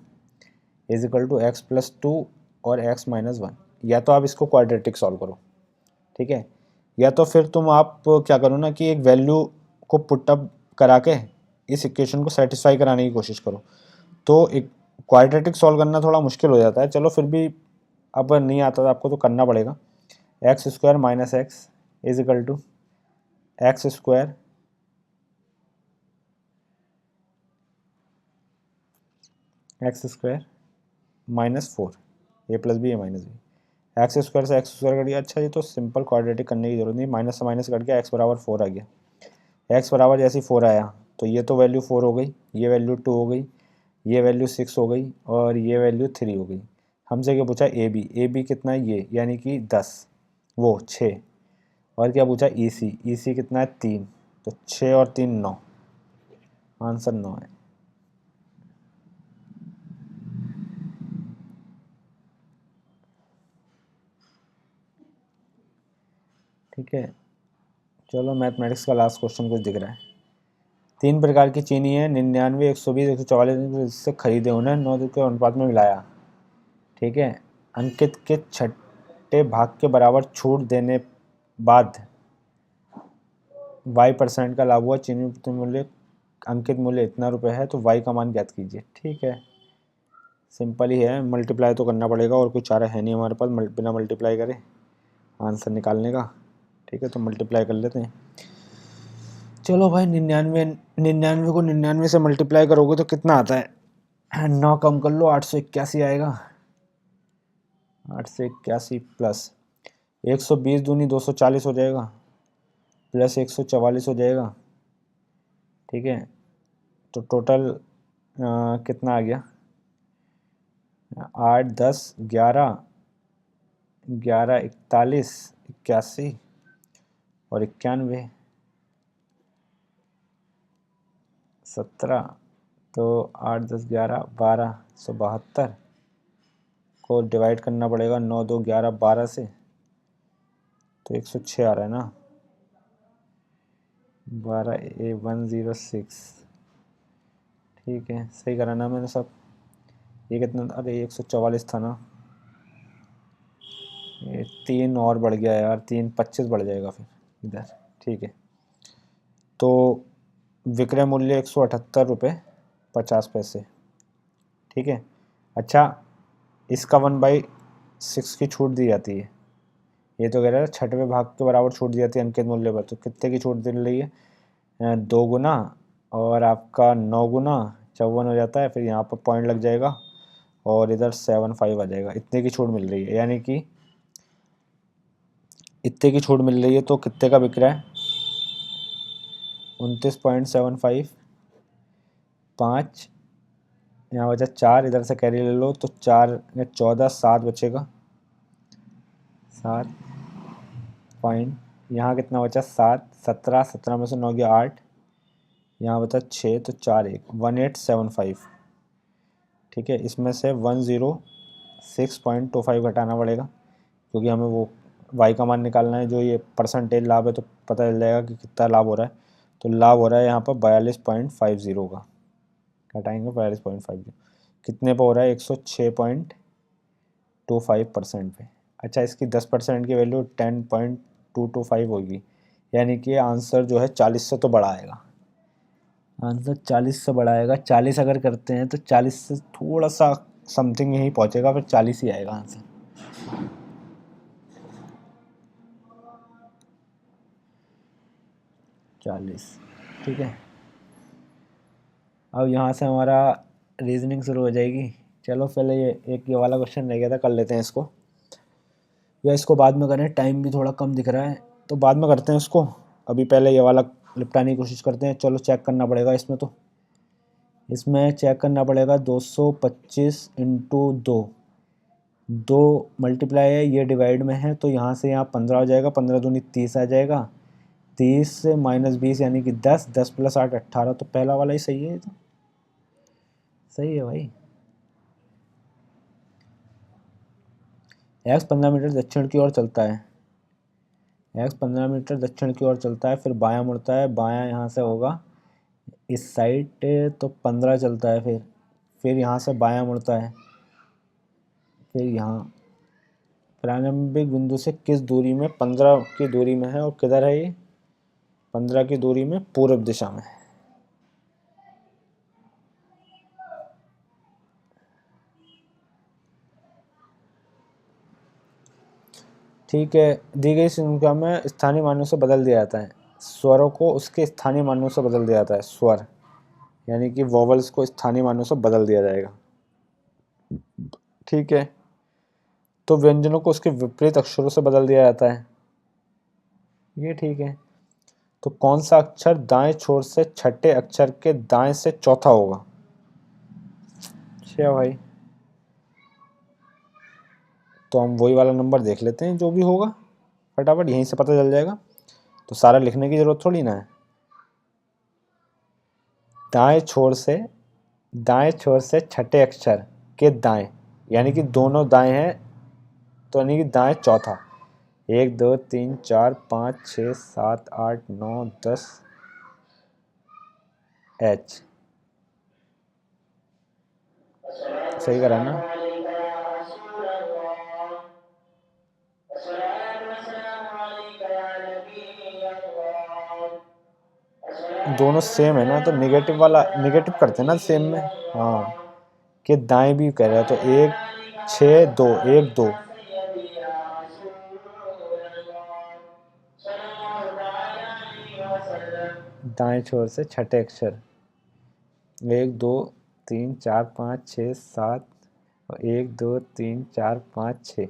= x+2 और x-1। या तो आप इसको क्वाड्रेटिक सॉल्व करो, ठीक है, या तो फिर तुम आप क्या करो ना कि एक वैल्यू को पुट अप करा के इस इक्वेशन को सेटिस्फाई कराने की कोशिश करो। तो एक क्वाड्रेटिक सॉल्व करना थोड़ा मुश्किल हो जाता है, चलो फिर भी अब नहीं आता तो आपको तो करना पड़ेगा। x² - x = x² x² -4 a + b a - b। x² से x² कट गया, अच्छा ये तो सिंपल क्वाड्रेटिक करने की जरूरत नहीं, माइनस से माइनस कट गया, x = 4 आ गया। x बराबर जैसे 4 आया तो ये तो वैल्यू 4 हो गई, ये वैल्यू 2 हो गई, ये वैल्यू 6 हो गई और ये वैल्यू 3 हो गई। हमसे क्या पूछा, ए बी कितना है ये, यानी कि 10 वो 6, और क्या पूछा ई सी कितना है 3, तो 6 और 3 9, आंसर 9 है। ठीक है, चलो मैथमेटिक्स का लास्ट क्वेश्चन कुछ दिख रहा है। 3 प्रकार की चीनी है, 99, 120, 144 से खरीदे, उन्हें 9 के अनुपात में मिलाया। ठीक है, अंकित के छठे भाग के बराबर छूट देने बाद y% का लाभ हुआ, चीनी प्रति मूल्य अंकित मूल्य इतना रुपए है, तो y का मान ज्ञात कीजिए। ठीक है, सिंपल ही है, मल्टीप्लाई तो करना पड़ेगा और कुछ चारा है नहीं हमारे पास बिना मल्टीप्लाई करे आंसर निकालने का। ठीक है, तो मल्टीप्लाई कर लेते हैं। चलो भाई, 99 को 99 से मल्टीप्लाई करोगे तो कितना आता है, 9 कम कर लो, 881 आएगा। 881 प्लस 120 दूनी 240 हो जाएगा, प्लस 144 हो जाएगा। ठीक है, तो टोटल कितना आ गया, 8 10 11 11 41 81 और 91 17, तो 8 10 11 12 172 को डिवाइड करना पड़ेगा 9 2 11 12 से, तो 106 आ रहा है ना। 12106, ठीक है, सही करा ना मैंने सब। ये कितना था? अरे 144 था ना, ये 3 और बढ़ गया यार, 3 25 बढ़ जाएगा फिर इधर, ठीक है। तो विक्रय मूल्य 178 रुपये 50 पैसे, ठीक है। अच्छा, इसका 1/6 की छूट दी जाती है। ये तो कह रहा है 6वें भाग के बराबर छूट दी जाती है अंकित मूल्य पर, तो कितने की छूट मिल रही है? 2 गुना और आपका 9 गुना 54 हो जाता है, फिर यहाँ पर पॉइंट लग जाएगा और इधर 75 आ जाएगा। इतने की छूट मिल रही है, यानी कि इतने की छूट मिल रही है, तो कितने का बिक रहा है? 29.75, 5 यहाँ बचा 4, इधर से कैरी ले लो तो 4 या 14 7 बचेगा, 7 पॉइंट, यहाँ कितना बचा? 7 17 17 में से 9 गया 8, यहाँ बचा 6, तो 4 1 1875, ठीक है। इसमें से 106.25 घटाना पड़ेगा, क्योंकि हमें वो वाई का मान निकालना है। जो ये परसेंटेज लाभ है तो पता चल जाएगा कि कितना लाभ हो रहा है। तो लाभ हो रहा है यहाँ पर 42.50 का, घटाएंगे 42.50, कितने पर हो रहा है? 106.25% पे। अच्छा, इसकी 10% की वैल्यू 10.225 होगी, यानी कि आंसर जो है 40 से तो बड़ा आएगा। आंसर 40 से बड़ा आएगा। 40 अगर करते हैं तो 40 से थोड़ा सा समथिंग यहीं पहुंचेगा, फिर 40 ही आएगा आंसर। 40, ठीक है। अब यहाँ से हमारा रीजनिंग शुरू हो जाएगी। चलो पहले ये वाला क्वेश्चन रह गया था, कर लेते हैं इसको, या इसको बाद में करें? टाइम भी थोड़ा कम दिख रहा है, तो बाद में करते हैं इसको। अभी पहले ये वाला निपटाने की कोशिश करते हैं। चलो चेक करना पड़ेगा इसमें, तो इसमें चेक करना पड़ेगा 225 इंटू 2, 2 मल्टीप्लाई है, ये डिवाइड में है, तो यहाँ से यहाँ 15 हो जाएगा, 15 दूनी 30 आ जाएगा, 30 से -20 यानी कि 10, 10 + 8 18, तो पहला वाला ही सही है। तो सही है भाई। x 15 मीटर दक्षिण की ओर चलता है, x 15 मीटर दक्षिण की ओर चलता है, फिर बायां मुड़ता है, बायां यहाँ से होगा इस साइड, तो 15 चलता है, फिर यहाँ से बायां मुड़ता है, फिर यहाँ प्रारंभिक बिंदु से किस दूरी में? 15 की दूरी में है, और किधर है ये? 15 की दूरी में पूर्व दिशा में। ठीक है, दी गई संख्या में स्थानीय मानों से बदल दिया जाता है। स्वरों को उसके स्थानीय मानों से बदल दिया जाता है। स्वर यानी कि वोवल्स को स्थानीय मानों से बदल दिया जाएगा, ठीक है। तो व्यंजनों को उसके विपरीत अक्षरों से बदल दिया जाता है, ये ठीक है। तो कौन सा अक्षर दाएं छोर से छठे अक्षर के दाएं से चौथा होगा? अच्छा भाई, तो हम वही वाला नंबर देख लेते हैं, जो भी होगा फटाफट यहीं से पता चल जाएगा, तो सारा लिखने की जरूरत थोड़ी ना है। दाएं छोर से छठे अक्षर के दाएं, यानी कि दोनों दाएं हैं, तो यानी कि दाएं चौथा। 1 2 3 4 5 6 7 8 9 10 एच, सही करा ना? दोनों सेम है ना, तो नेगेटिव वाला नेगेटिव करते हैं ना सेम में। हाँ, कि दाएं भी कह रहे हैं, तो 1 6 2 1 2, दाएं छोर से छठे अक्षर 1 2 3 4 5 6 7, और 1 2 3 4 5 6,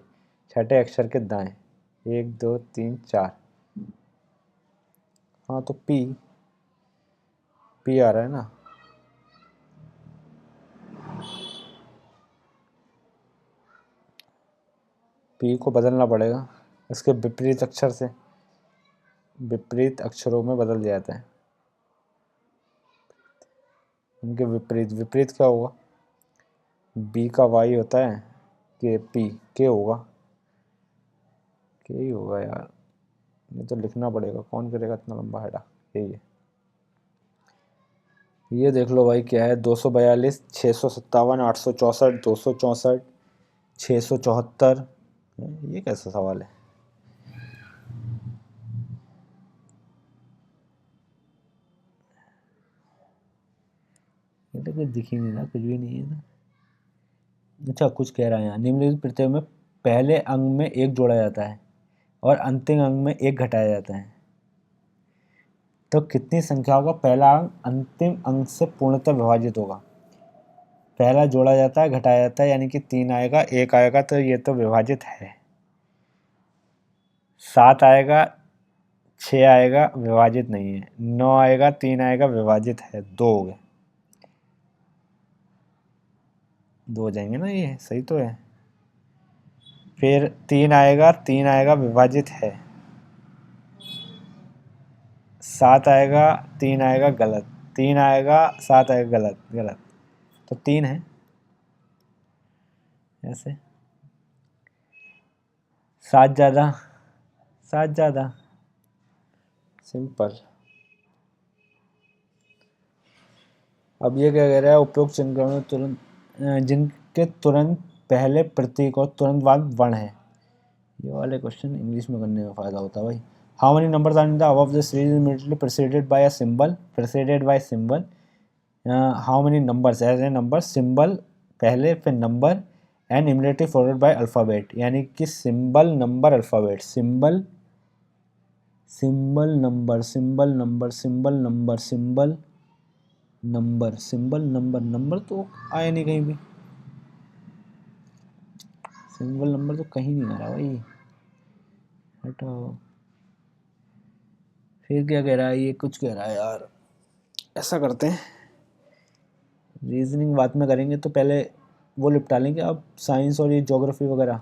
छठे अक्षर के दाएं 1 2 3 4। हाँ, तो पी आ रहा है ना। पी को बदलना पड़ेगा, इसके विपरीत अक्षर से, विपरीत अक्षरों में बदल दिया जाता है। इनके विपरीत, विपरीत क्या होगा? बी का वाई होता है, के पी, के होगा, के ही होगा यार, नहीं तो लिखना पड़ेगा, कौन करेगा इतना लंबा हेडा। यही है, ये देख लो भाई क्या है, 242, 657, 864, 264, 674, ये कैसा सवाल है? ये तो कुछ दिख ही नहीं रहा, कुछ भी नहीं है ना। अच्छा, कुछ कह रहा है यहाँ, निम्नलिखित प्रत्ययों में पहले अंग में एक जोड़ा जाता है और अंतिम अंग में एक घटाया जाता है, तो कितनी संख्याओं का पहला अंग अंतिम अंग से पूर्णतः विभाजित होगा? पहला जोड़ा जाता है, घटाया जाता है, यानी कि 3 आएगा, 1 आएगा, तो ये तो विभाजित है। 7 आएगा, 6 आएगा, विभाजित नहीं है। 9 आएगा, 3 आएगा, विभाजित है। 2 हो गए, 2 हो जाएंगे ना, ये सही तो है। फिर 3 आएगा, 3 आएगा, विभाजित है। 7 आएगा, 3 आएगा, गलत। 3 आएगा, 7 आएगा, गलत, गलत, तो 3 है ऐसे। 7 ज़्यादा, 7 ज़्यादा, सिंपल। अब ये क्या कह रहा है, उपयुक्त चिन्ह में तुरंत जिनके तुरंत पहले प्रतीक और तुरंत बाद वर्ण है। ये वाले क्वेश्चन इंग्लिश में करने में फ़ायदा होता है भाई। How many numbers are in the above the series immediately preceded by a symbol, preceded by symbol. How many numbers, ऐसे नंबर, सिंबल पहले फिर number, and immediately followed by alphabet, यानी कि symbol number alphabet, symbol symbol number, symbol number, symbol number, symbol number, symbol number, number तो आया नहीं कहीं भी, सिंबल नंबर तो कहीं नहीं आ रहा भाई, हटाओ। फिर क्या कह रहा है, ये कुछ कह रहा है यार, ऐसा करते हैं, रीजनिंग बाद में करेंगे, तो पहले वो निपटा लेंगे अब साइंस और ये ज्योग्राफी वगैरह।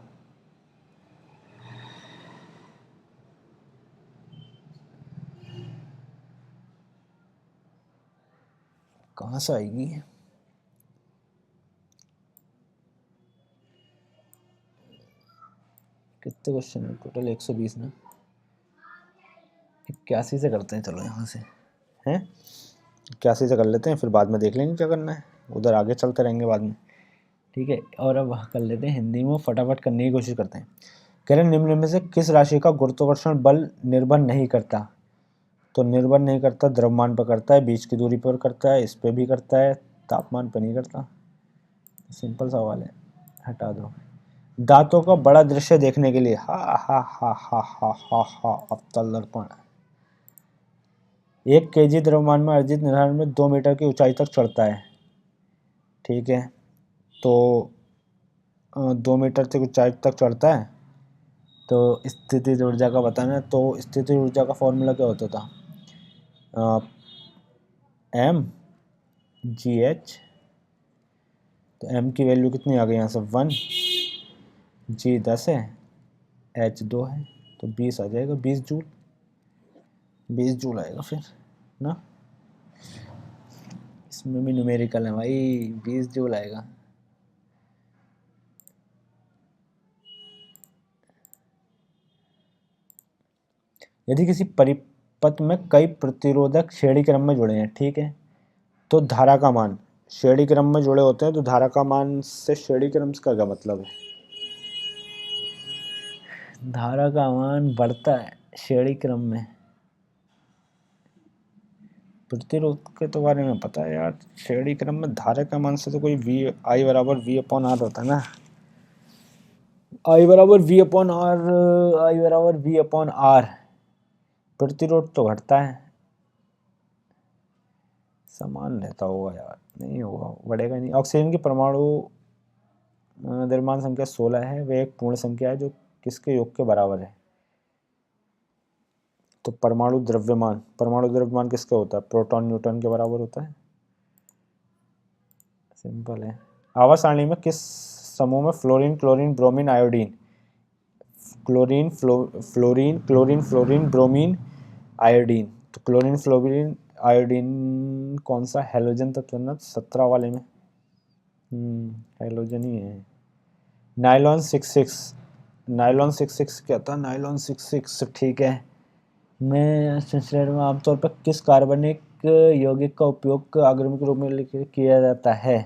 कहाँ से आएगी? कितने क्वेश्चन है टोटल? 120 ना, 81 से करते हैं, चलो यहाँ से हैं, 81 से कर लेते हैं, फिर बाद में देख लेंगे क्या करना है, उधर आगे चलते रहेंगे बाद में, ठीक है। और अब कर लेते हैं हिंदी में, फटाफट करने की कोशिश करते हैं। कह रहे निम्न में से किस राशि का गुरुत्वाकर्षण बल निर्भर नहीं करता? तो निर्भर नहीं करता, द्रव्यमान पर करता है, बीच की दूरी पर करता है, इस पर भी करता है, तापमान पर नहीं करता। सिंपल सवाल है, हटा दो। दांतों का बड़ा दृश्य देखने के लिए, हा हा हा हा हा हा हा, अवतल दर्पण। 1 kg द्रव्यमान में अर्जित निर्धारण में 2 मीटर की ऊंचाई तक चढ़ता है, ठीक है। तो 2 मीटर तक ऊंचाई तक चढ़ता है, तो स्थितिज ऊर्जा का बताना है। तो स्थितिज ऊर्जा का फॉर्मूला क्या होता था? एम जी एच, तो एम की वैल्यू कितनी आ गई यहाँ से 1, जी 10 है, एच 2 है, तो 20 आ जाएगा, 20 जूल, 20 जूल आएगा फिर ना, इसमें भी न्यूमेरिकल है भाई, 20 जूल आएगा। यदि किसी परिपथ में कई प्रतिरोधक श्रेणी क्रम में जुड़े हैं, ठीक है, तो धारा का मान, श्रेणी क्रम में जुड़े होते हैं तो धारा का मान से श्रेणी क्रम का क्या मतलब है? धारा का मान बढ़ता है श्रेणी क्रम में। प्रतिरोध के तो बारे में पता है यार, श्रेणी क्रम में धारा का मान से तो कोई वी, आई बराबर वी अपॉन आर होता है ना, आई बराबर वी अपॉन आर, आई बराबर वी अपॉन आर। प्रतिरोध तो घटता है, समान रहता होगा यार, नहीं होगा, बढ़ेगा नहीं। ऑक्सीजन की परमाणु द्रव्यमान संख्या 16 है, वह एक पूर्ण संख्या है जो किसके योग के बराबर है? तो परमाणु द्रव्यमान किसका होता है? प्रोटॉन न्यूट्रॉन के बराबर होता है, सिंपल है। आवर्त सारणी में किस समूह में fluorine, chlorine, bromine, iodine chlorine, fluorine, chlorine, fluorine, bromine, iodine. तो क्लोरीन, फ्लोरीन, आयोडीन कौन सा हैलोजन तत्व है ना 17 वाले में? हैलोजन ही है। नाइलॉन 66, नाइलॉन 66 क्या था? नाइलॉन 66 ठीक है। मैं संश्लेषण में आमतौर पर किस कार्बनिक यौगिक का उपयोग अग्रमी के रूप में किया जाता है?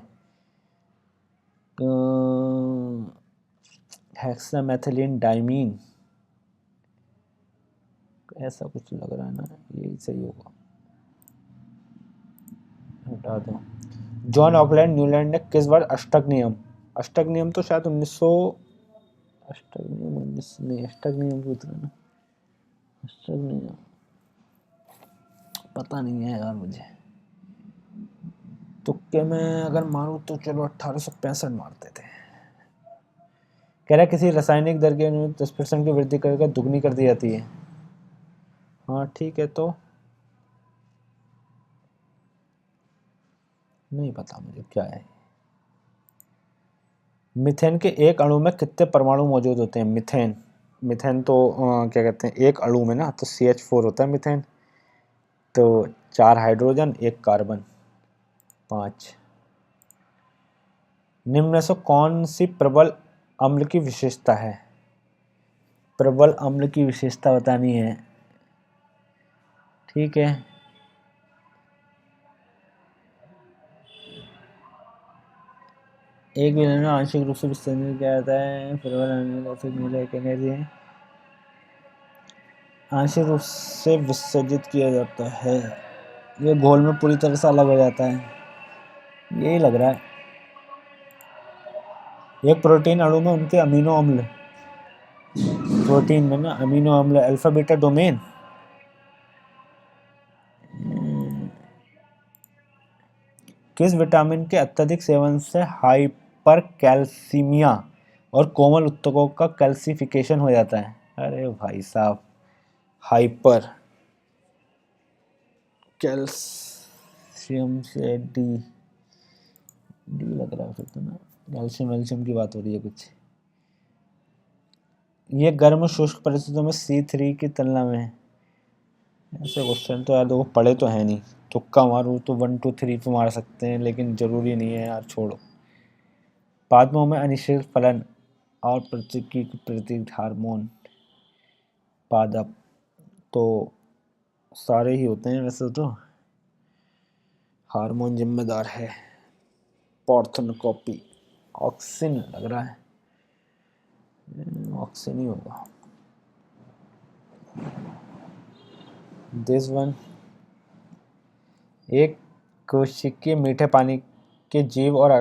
हेक्सामेथिलीन डाइमीन, ऐसा कुछ लग रहा है ना, यही सही होगा, हटा दो। जॉन ऑकलैंड न्यूलैंड ने किस बार अष्टक नियम, अष्टक नियम तो शायद 1900, अष्टक नियम 19 नहीं, अष्टक नियम की उतना ना, अष्टक नियम पता नहीं है यार मुझे, तुक्के में अगर मारूं तो चलो 1865 मारते थे। कह रहा किसी रासायनिक दर के 10% की वृद्धि करके दुगनी कर दी जाती है। हाँ ठीक है, तो नहीं पता मुझे क्या है। मीथेन के एक अणु में कितने परमाणु मौजूद होते हैं? मीथेन, मीथेन तो क्या कहते हैं, एक अणु में ना तो CH4 होता है मीथेन, तो 4 हाइड्रोजन 1 कार्बन 5। निम्न में से कौन सी प्रबल अम्ल की विशेषता है? प्रबल अम्ल की विशेषता बतानी है, ठीक है। एक विलयन में आंशिक रूप से विसर्जित किया जाता है, प्रबल अम्ल आंशिक रूप से विसर्जित किया जाता है, ये घोल में पूरी तरह से अलग हो जाता है, यही लग रहा है। एक प्रोटीन अणु में उनके अमीनो अम्ल, प्रोटीन में ना अमीनो अम्ल अल्फा बीटा डोमेन, किस विटामिन के अत्यधिक सेवन से हाइपर कैल्सीमिया और कोमल ऊतकों का कैल्सिफिकेशन हो जाता है? अरे भाई साहब, हाइपर कैल्शियम से डी, डी लग रहा है फिर तो ना, कैल्शियम वेल्शियम की बात हो रही है कुछ। ये गर्म शुष्क परिस्थितियों में C3 की तुलना में है। ऐसे क्वेश्चन तो यार देखो पढ़े तो है नहीं, तुक्का मारूँ तो 1 2 3 पे मार सकते हैं, लेकिन जरूरी नहीं है यार, छोड़ो। पादपों में अनिश्चित फलन और प्रतीक हार्मोन, पादप तो सारे ही होते हैं वैसे तो, हार्मोन जिम्मेदार है, पार्थेनोकॉपी, ऑक्सिन लग रहा है, ऑक्सिन ही होगा। दिस वन, एक कोशिकीय मीठे पानी के जीव और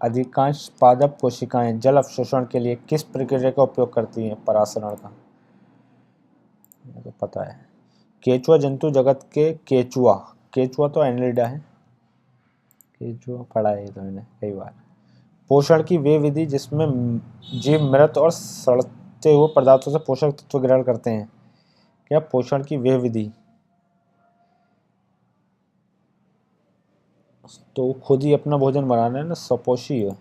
अधिकांश पादप कोशिकाएं जल अवशोषण के लिए किस प्रक्रिया का उपयोग करती हैं? परासरण का, तो पता है। केचुआ जंतु जगत के केचुआ, केचुआ तो एनिलिडा है, केचुआ पढ़ा है तो मैंने कई बार। पोषण की वे विधि जिसमें जीव मृत और सड़ते हुए पदार्थों से पोषक तत्व ग्रहण करते हैं, क्या पोषण की वे विधि? तो खुद ही अपना भोजन बनाना है ना, सपोषी है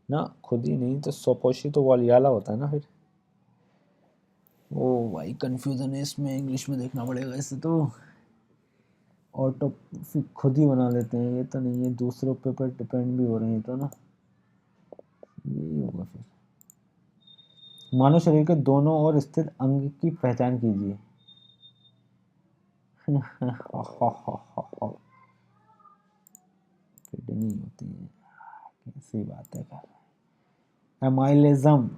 ना, खुद ही नहीं तो सपोषी तो वालियाला होता है ना फिर। ओ भाई कंफ्यूजन है इसमें, इंग्लिश में देखना पड़ेगा इसे तो। ऑटो खुद ही बना लेते हैं, ये तो नहीं है, दूसरों पे पर डिपेंड भी हो रहे हैं तो ना, यही होगा फिर। मानव शरीर के दोनों ओर स्थित अंग की पहचान कीजिए। किडनी होती है, कैसी बात है कर। एमाइलिज्म,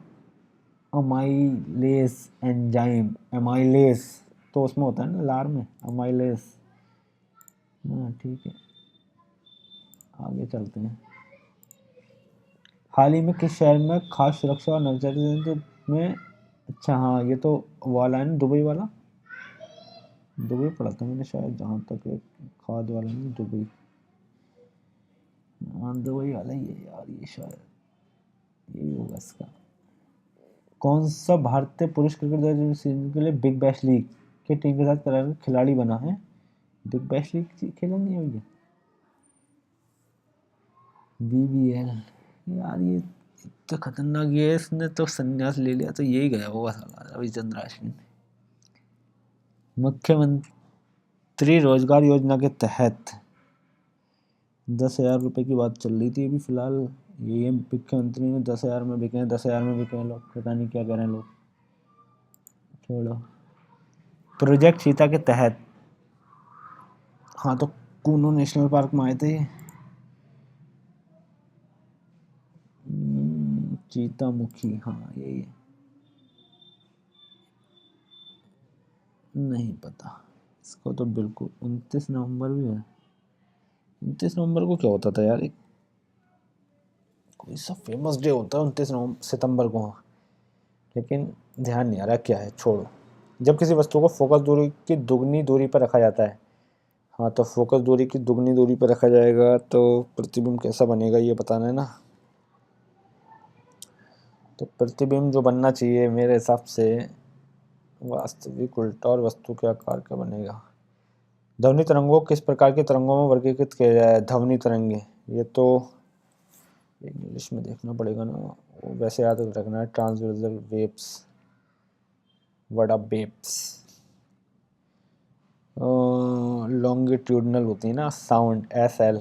अमाइलेज एंजाइम, एमाइलेज तो उसमें होता है ना लार में, अमाइलेज। हाँ ठीक है, आगे चलते हैं। हाल ही में किस शहर में खाद्य सुरक्षा और नवचारी में, अच्छा हाँ ये तो वाला है ना, दुबई वाला, दुबई पढ़ा था मैंने शायद, जहाँ तक खाद वाला नहीं, दुबई, हाँ दुबई वाला ही है यार ये, शायद यही होगा इसका। कौन सा भारतीय पुरुष क्रिकेट सीजन के लिए बिग बैश लीग के टीम के साथ करार खिलाड़ी बना है? बिग बैश लीग खेला नहीं है भैया, BBL यार, ये तो खतरनाक ये, इसने तो संन्यास ले लिया तो यही गया होगा साला रविचंद्र अश्विन। मुख्यमंत्री रोजगार योजना के तहत 10,000 रुपये की बात चल रही थी अभी फिलहाल। ये मुख्यमंत्री ने 10,000 में बिके हैं, 10,000 में बिके हैं लोग, पता नहीं क्या कह रहे हैं लोग, छोड़ो। प्रोजेक्ट चीता के तहत, हाँ तो कूनो नेशनल पार्क में आए थे ये। चीतामुखी, हाँ यही है, नहीं पता इसको तो बिल्कुल। 29 नवंबर भी है, 29 नवंबर को क्या होता था यार, एक कोई सा फेमस डे होता है 29 सितंबर को, लेकिन ध्यान नहीं आ रहा क्या है, छोड़ो। जब किसी वस्तु को फोकस दूरी की दुगनी दूरी पर रखा जाता है, हाँ तो फोकस दूरी की दुगनी दूरी पर रखा जाएगा तो प्रतिबिंब कैसा बनेगा ये बताना है ना। तो प्रतिबिंब जो बनना चाहिए मेरे हिसाब से वास्तविक उल्टा और वस्तु के आकार का बनेगा। ध्वनि तरंगों किस प्रकार के तरंगों में वर्गीकृत किया जाए है? ध्वनि तरंगे, ये तो इंग्लिश में देखना पड़ेगा ना, वो वैसे याद रखना है, transversal waves, what are waves. Longitudinal होती है ना sound, S L,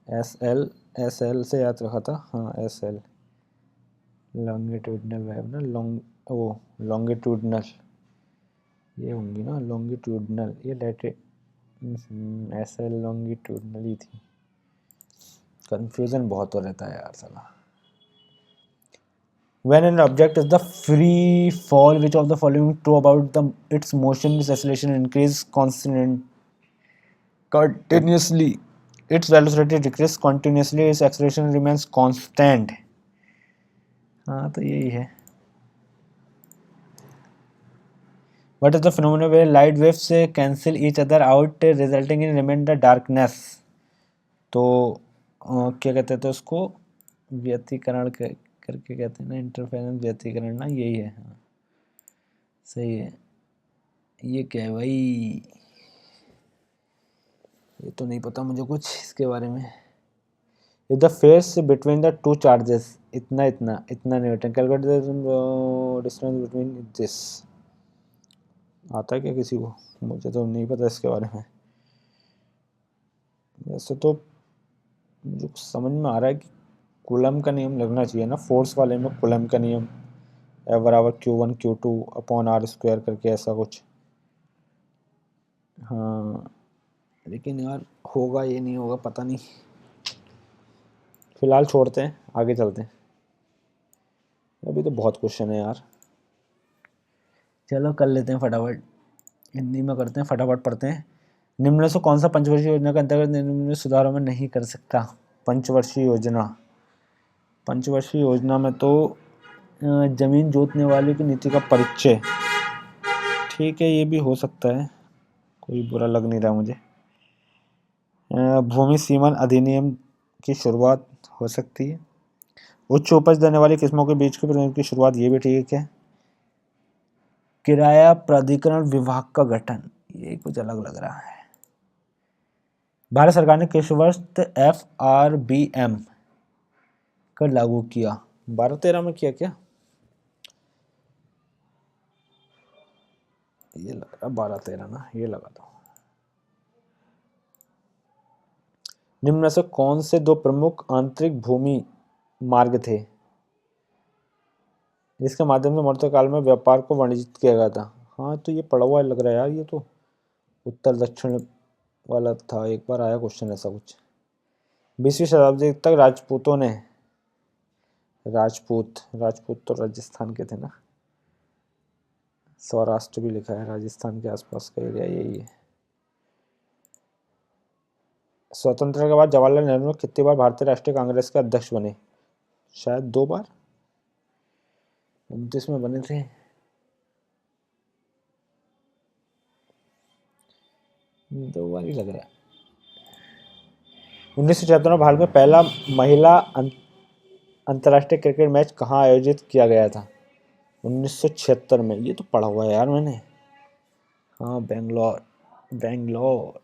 S L, S L से याद रखा था, हाँ एस एल, लॉन्गिट्यूडनल वेव ना, वो लॉन्गिट्यूडनल ये होंगी ना, लॉन्गिट्यूडनल ये लेटे, एस एल लॉन्गिट्यूडनल ही थी। कंफ्यूजन बहुत हो रहता है यार साला। When an object is the free fall, which of the following true about its motion, its acceleration increase continuously, its velocity decrease continuously, its acceleration remains constant? हाँ तो यही है। What is the phenomenon where light waves cancel each other out, resulting in remain the darkness? तो क्या कहते हैं तो उसको व्यतिकरण करके कहते हैं ना, इंटरफेरेंस व्यतिकरण ना, यही है, हाँ सही है। ये क्या है भाई, ये तो नहीं पता मुझे कुछ इसके बारे में। If the face between the two charges, इतना इतना इतना Newton, calculate distance between this, आता है क्या किसी को? मुझे तो नहीं पता इसके बारे में। वैसे तो मुझे समझ में आ रहा है कि कूलम का नियम लगना चाहिए ना, फोर्स वाले में कूलम का नियम, F बराबर Q1 Q2 upon R square करके ऐसा कुछ, हाँ लेकिन यार होगा ये नहीं होगा पता नहीं, फिलहाल छोड़ते हैं, आगे चलते हैं, अभी तो बहुत क्वेश्चन है यार। चलो कर लेते हैं फटाफट, हिंदी में करते हैं, फटाफट पढ़ते हैं। निम्न में से कौन सा पंचवर्षीय योजना के अंतर्गत निम्न सुधारों में नहीं कर सकता? पंचवर्षीय योजना, पंचवर्षीय योजना में तो जमीन जोतने वाले की नीति का परिचय, ठीक है ये भी हो सकता है, कोई बुरा लग नहीं रहा मुझे। भूमि सीमन अधिनियम की शुरुआत हो सकती है। उच्च उपज देने वाली किस्मों के बीच के प्रजनन की शुरुआत, ये भी ठीक है। किराया प्राधिकरण विभाग का गठन, ये कुछ अलग लग रहा है। भारत सरकार ने किस वर्ष FRBM कर लागू किया? 12-13 में किया क्या? ये लग रहा 12-13 ना, ये लगा था। निम्न में से कौन से दो प्रमुख आंतरिक भूमि मार्ग थे जिसके माध्यम से मौर्य काल में व्यापार को वाणिज्यित किया गया था? हाँ तो ये पढ़ा हुआ लग रहा है यार, ये तो उत्तर दक्षिण वाला था, एक बार आया क्वेश्चन ऐसा कुछ। 20वीं शताब्दी तक राजपूतों ने, राजपूत तो राजस्थान के थे ना, सौराष्ट्र भी लिखा है, राजस्थान के आसपास का एरिया यही है। स्वतंत्रता के बाद जवाहरलाल नेहरू कितनी बार भारतीय राष्ट्रीय कांग्रेस के अध्यक्ष बने? शायद 2 बार, 29 में बने थे, 2 बार ही लग रहा है। 1976 में भारत में पहला महिला अंतर्राष्ट्रीय क्रिकेट मैच कहाँ आयोजित किया गया था? 1976 में, ये तो पढ़ा हुआ है यार मैंने, हाँ बेंगलोर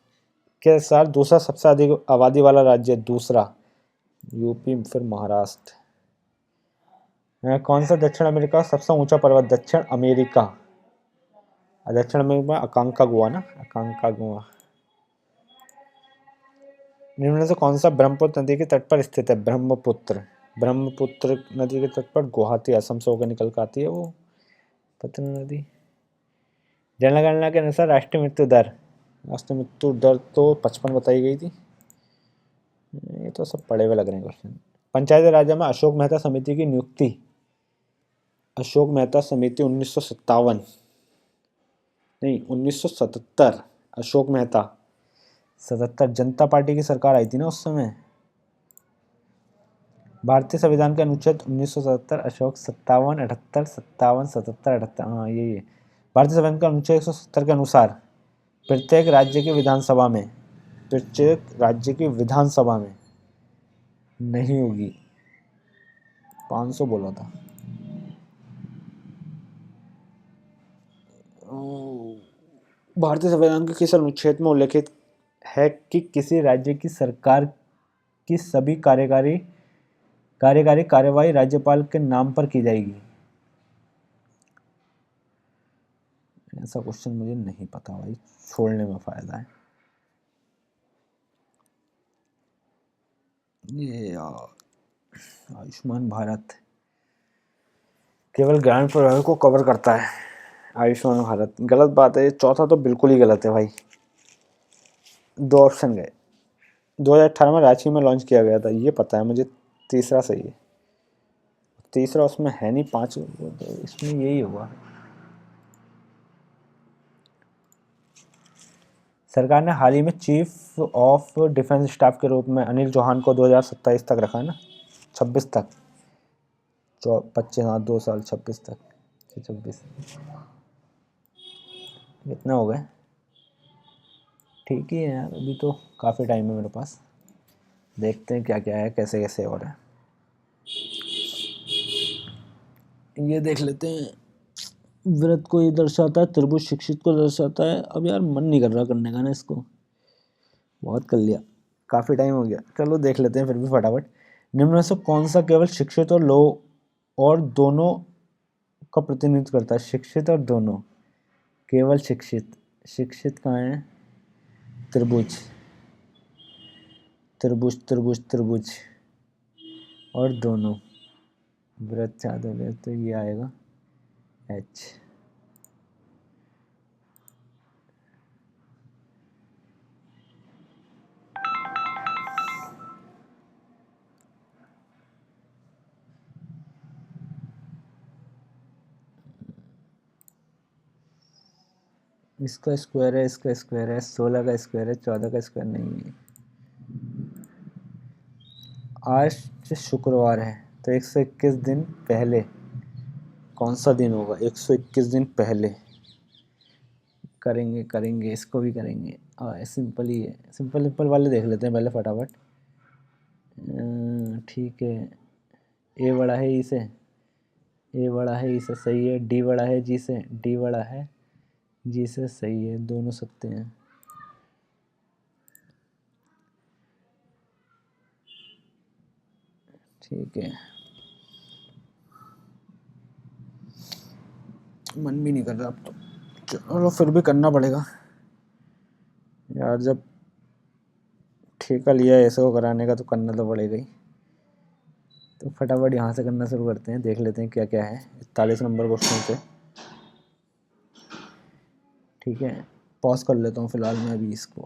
के साथ दूसरा सबसे अधिक आबादी वाला राज्य, दूसरा यूपी फिर महाराष्ट्र। कौन सा दक्षिण अमेरिका का सबसे ऊंचा पर्वत? दक्षिण अमेरिका, दक्षिण अमेरिका में अकांकागुआ ना, अकांकागुआ। निम्न में से कौन सा ब्रह्मपुत्र नदी के तट पर स्थित है? ब्रह्मपुत्र, ब्रह्मपुत्र नदी के तट पर गुवाहाटी असम से होकर निकल कर आती है वो पत्र नदी। जनगणना के अनुसार राष्ट्रीय मृत्यु दर, राष्ट्रीय मृत्यु दर तो 55 बताई गई थी। ये तो सब पढ़े हुए लग रहे हैं क्वेश्चन। पंचायती राज में अशोक मेहता समिति की नियुक्ति, अशोक मेहता समिति 1957 नहीं 1977, अशोक मेहता 77, जनता पार्टी की सरकार आई थी ना उस समय। भारतीय संविधान के अनुच्छेद 1977, अशोक 57, 78, 57, 77, 78, हाँ ये भारतीय संविधान के अनुच्छेद 170 के अनुसार प्रत्येक राज्य की विधानसभा में, प्रत्येक राज्य की विधानसभा में नहीं होगी, 500 बोला था। भारतीय संविधान के किस अनुच्छेद में उल्लेखित है कि किसी राज्य की सरकार की सभी कार्यकारी कार्यवाही राज्यपाल के नाम पर की जाएगी? ऐसा क्वेश्चन मुझे नहीं पता भाई, छोड़ने में फायदा है। ये आयुष्मान भारत केवल ग्रामीण परिवारों को कवर करता है। आयुष्मान भारत गलत बात है, चौथा तो बिल्कुल ही गलत है भाई। 2 ऑप्शन गए। 2018 में रांची में लॉन्च किया गया था, ये पता है मुझे। तीसरा सही है, तीसरा उसमें है नहीं, 5 इसमें यही होगा। सरकार ने हाल ही में चीफ ऑफ डिफेंस स्टाफ के रूप में अनिल चौहान को 2027 तक रखा है ना, 26 तक, 25 हाँ 2 साल 26 तक, 26 कितना हो गए? ठीक ही है यार, अभी तो काफ़ी टाइम है मेरे पास, देखते हैं क्या क्या है, कैसे कैसे हो रहा है, ये देख लेते हैं। व्रत को ये दर्शाता है, त्रिभुज शिक्षित को दर्शाता है। अब यार मन नहीं कर रहा करने का ना इसको, बहुत कर लिया, काफ़ी टाइम हो गया। चलो देख लेते हैं फिर भी फटाफट। निम्न में से कौन सा केवल शिक्षित और लो और दोनों का प्रतिनिधित्व करता है? शिक्षित और दोनों, केवल शिक्षित, शिक्षित कहाँ है? त्रिभुज, त्रिभुज त्रिभुज त्रिभुज, और दोनों व्रत चादर, तो ये आएगा एच। इसका स्क्वायर है, इसका स्क्वायर है, 16 का स्क्वायर है, 14 का स्क्वायर नहीं है। आज शुक्रवार है तो 121 दिन पहले कौन सा दिन होगा? 121 दिन पहले करेंगे, करेंगे इसको भी करेंगे। सिंपल ही है, सिंपल सिंपल वाले देख लेते हैं पहले फटाफट। ठीक है, ए बड़ा है ई से, ए बड़ा है ई से सही है, डी बड़ा है जी से, डी बड़ा है जी से सही है, दोनों सकते हैं। ठीक है, मन भी नहीं कर रहा अब तो, चलो फिर भी करना पड़ेगा यार, जब ठेका लिया है ऐसे को कराने का तो करना तो पड़ेगा ही। तो फटाफट यहाँ से करना शुरू करते हैं, देख लेते हैं क्या क्या है 41 नंबर क्वेश्चन पे। ठीक है, पॉज कर लेता हूँ फिलहाल मैं अभी इसको।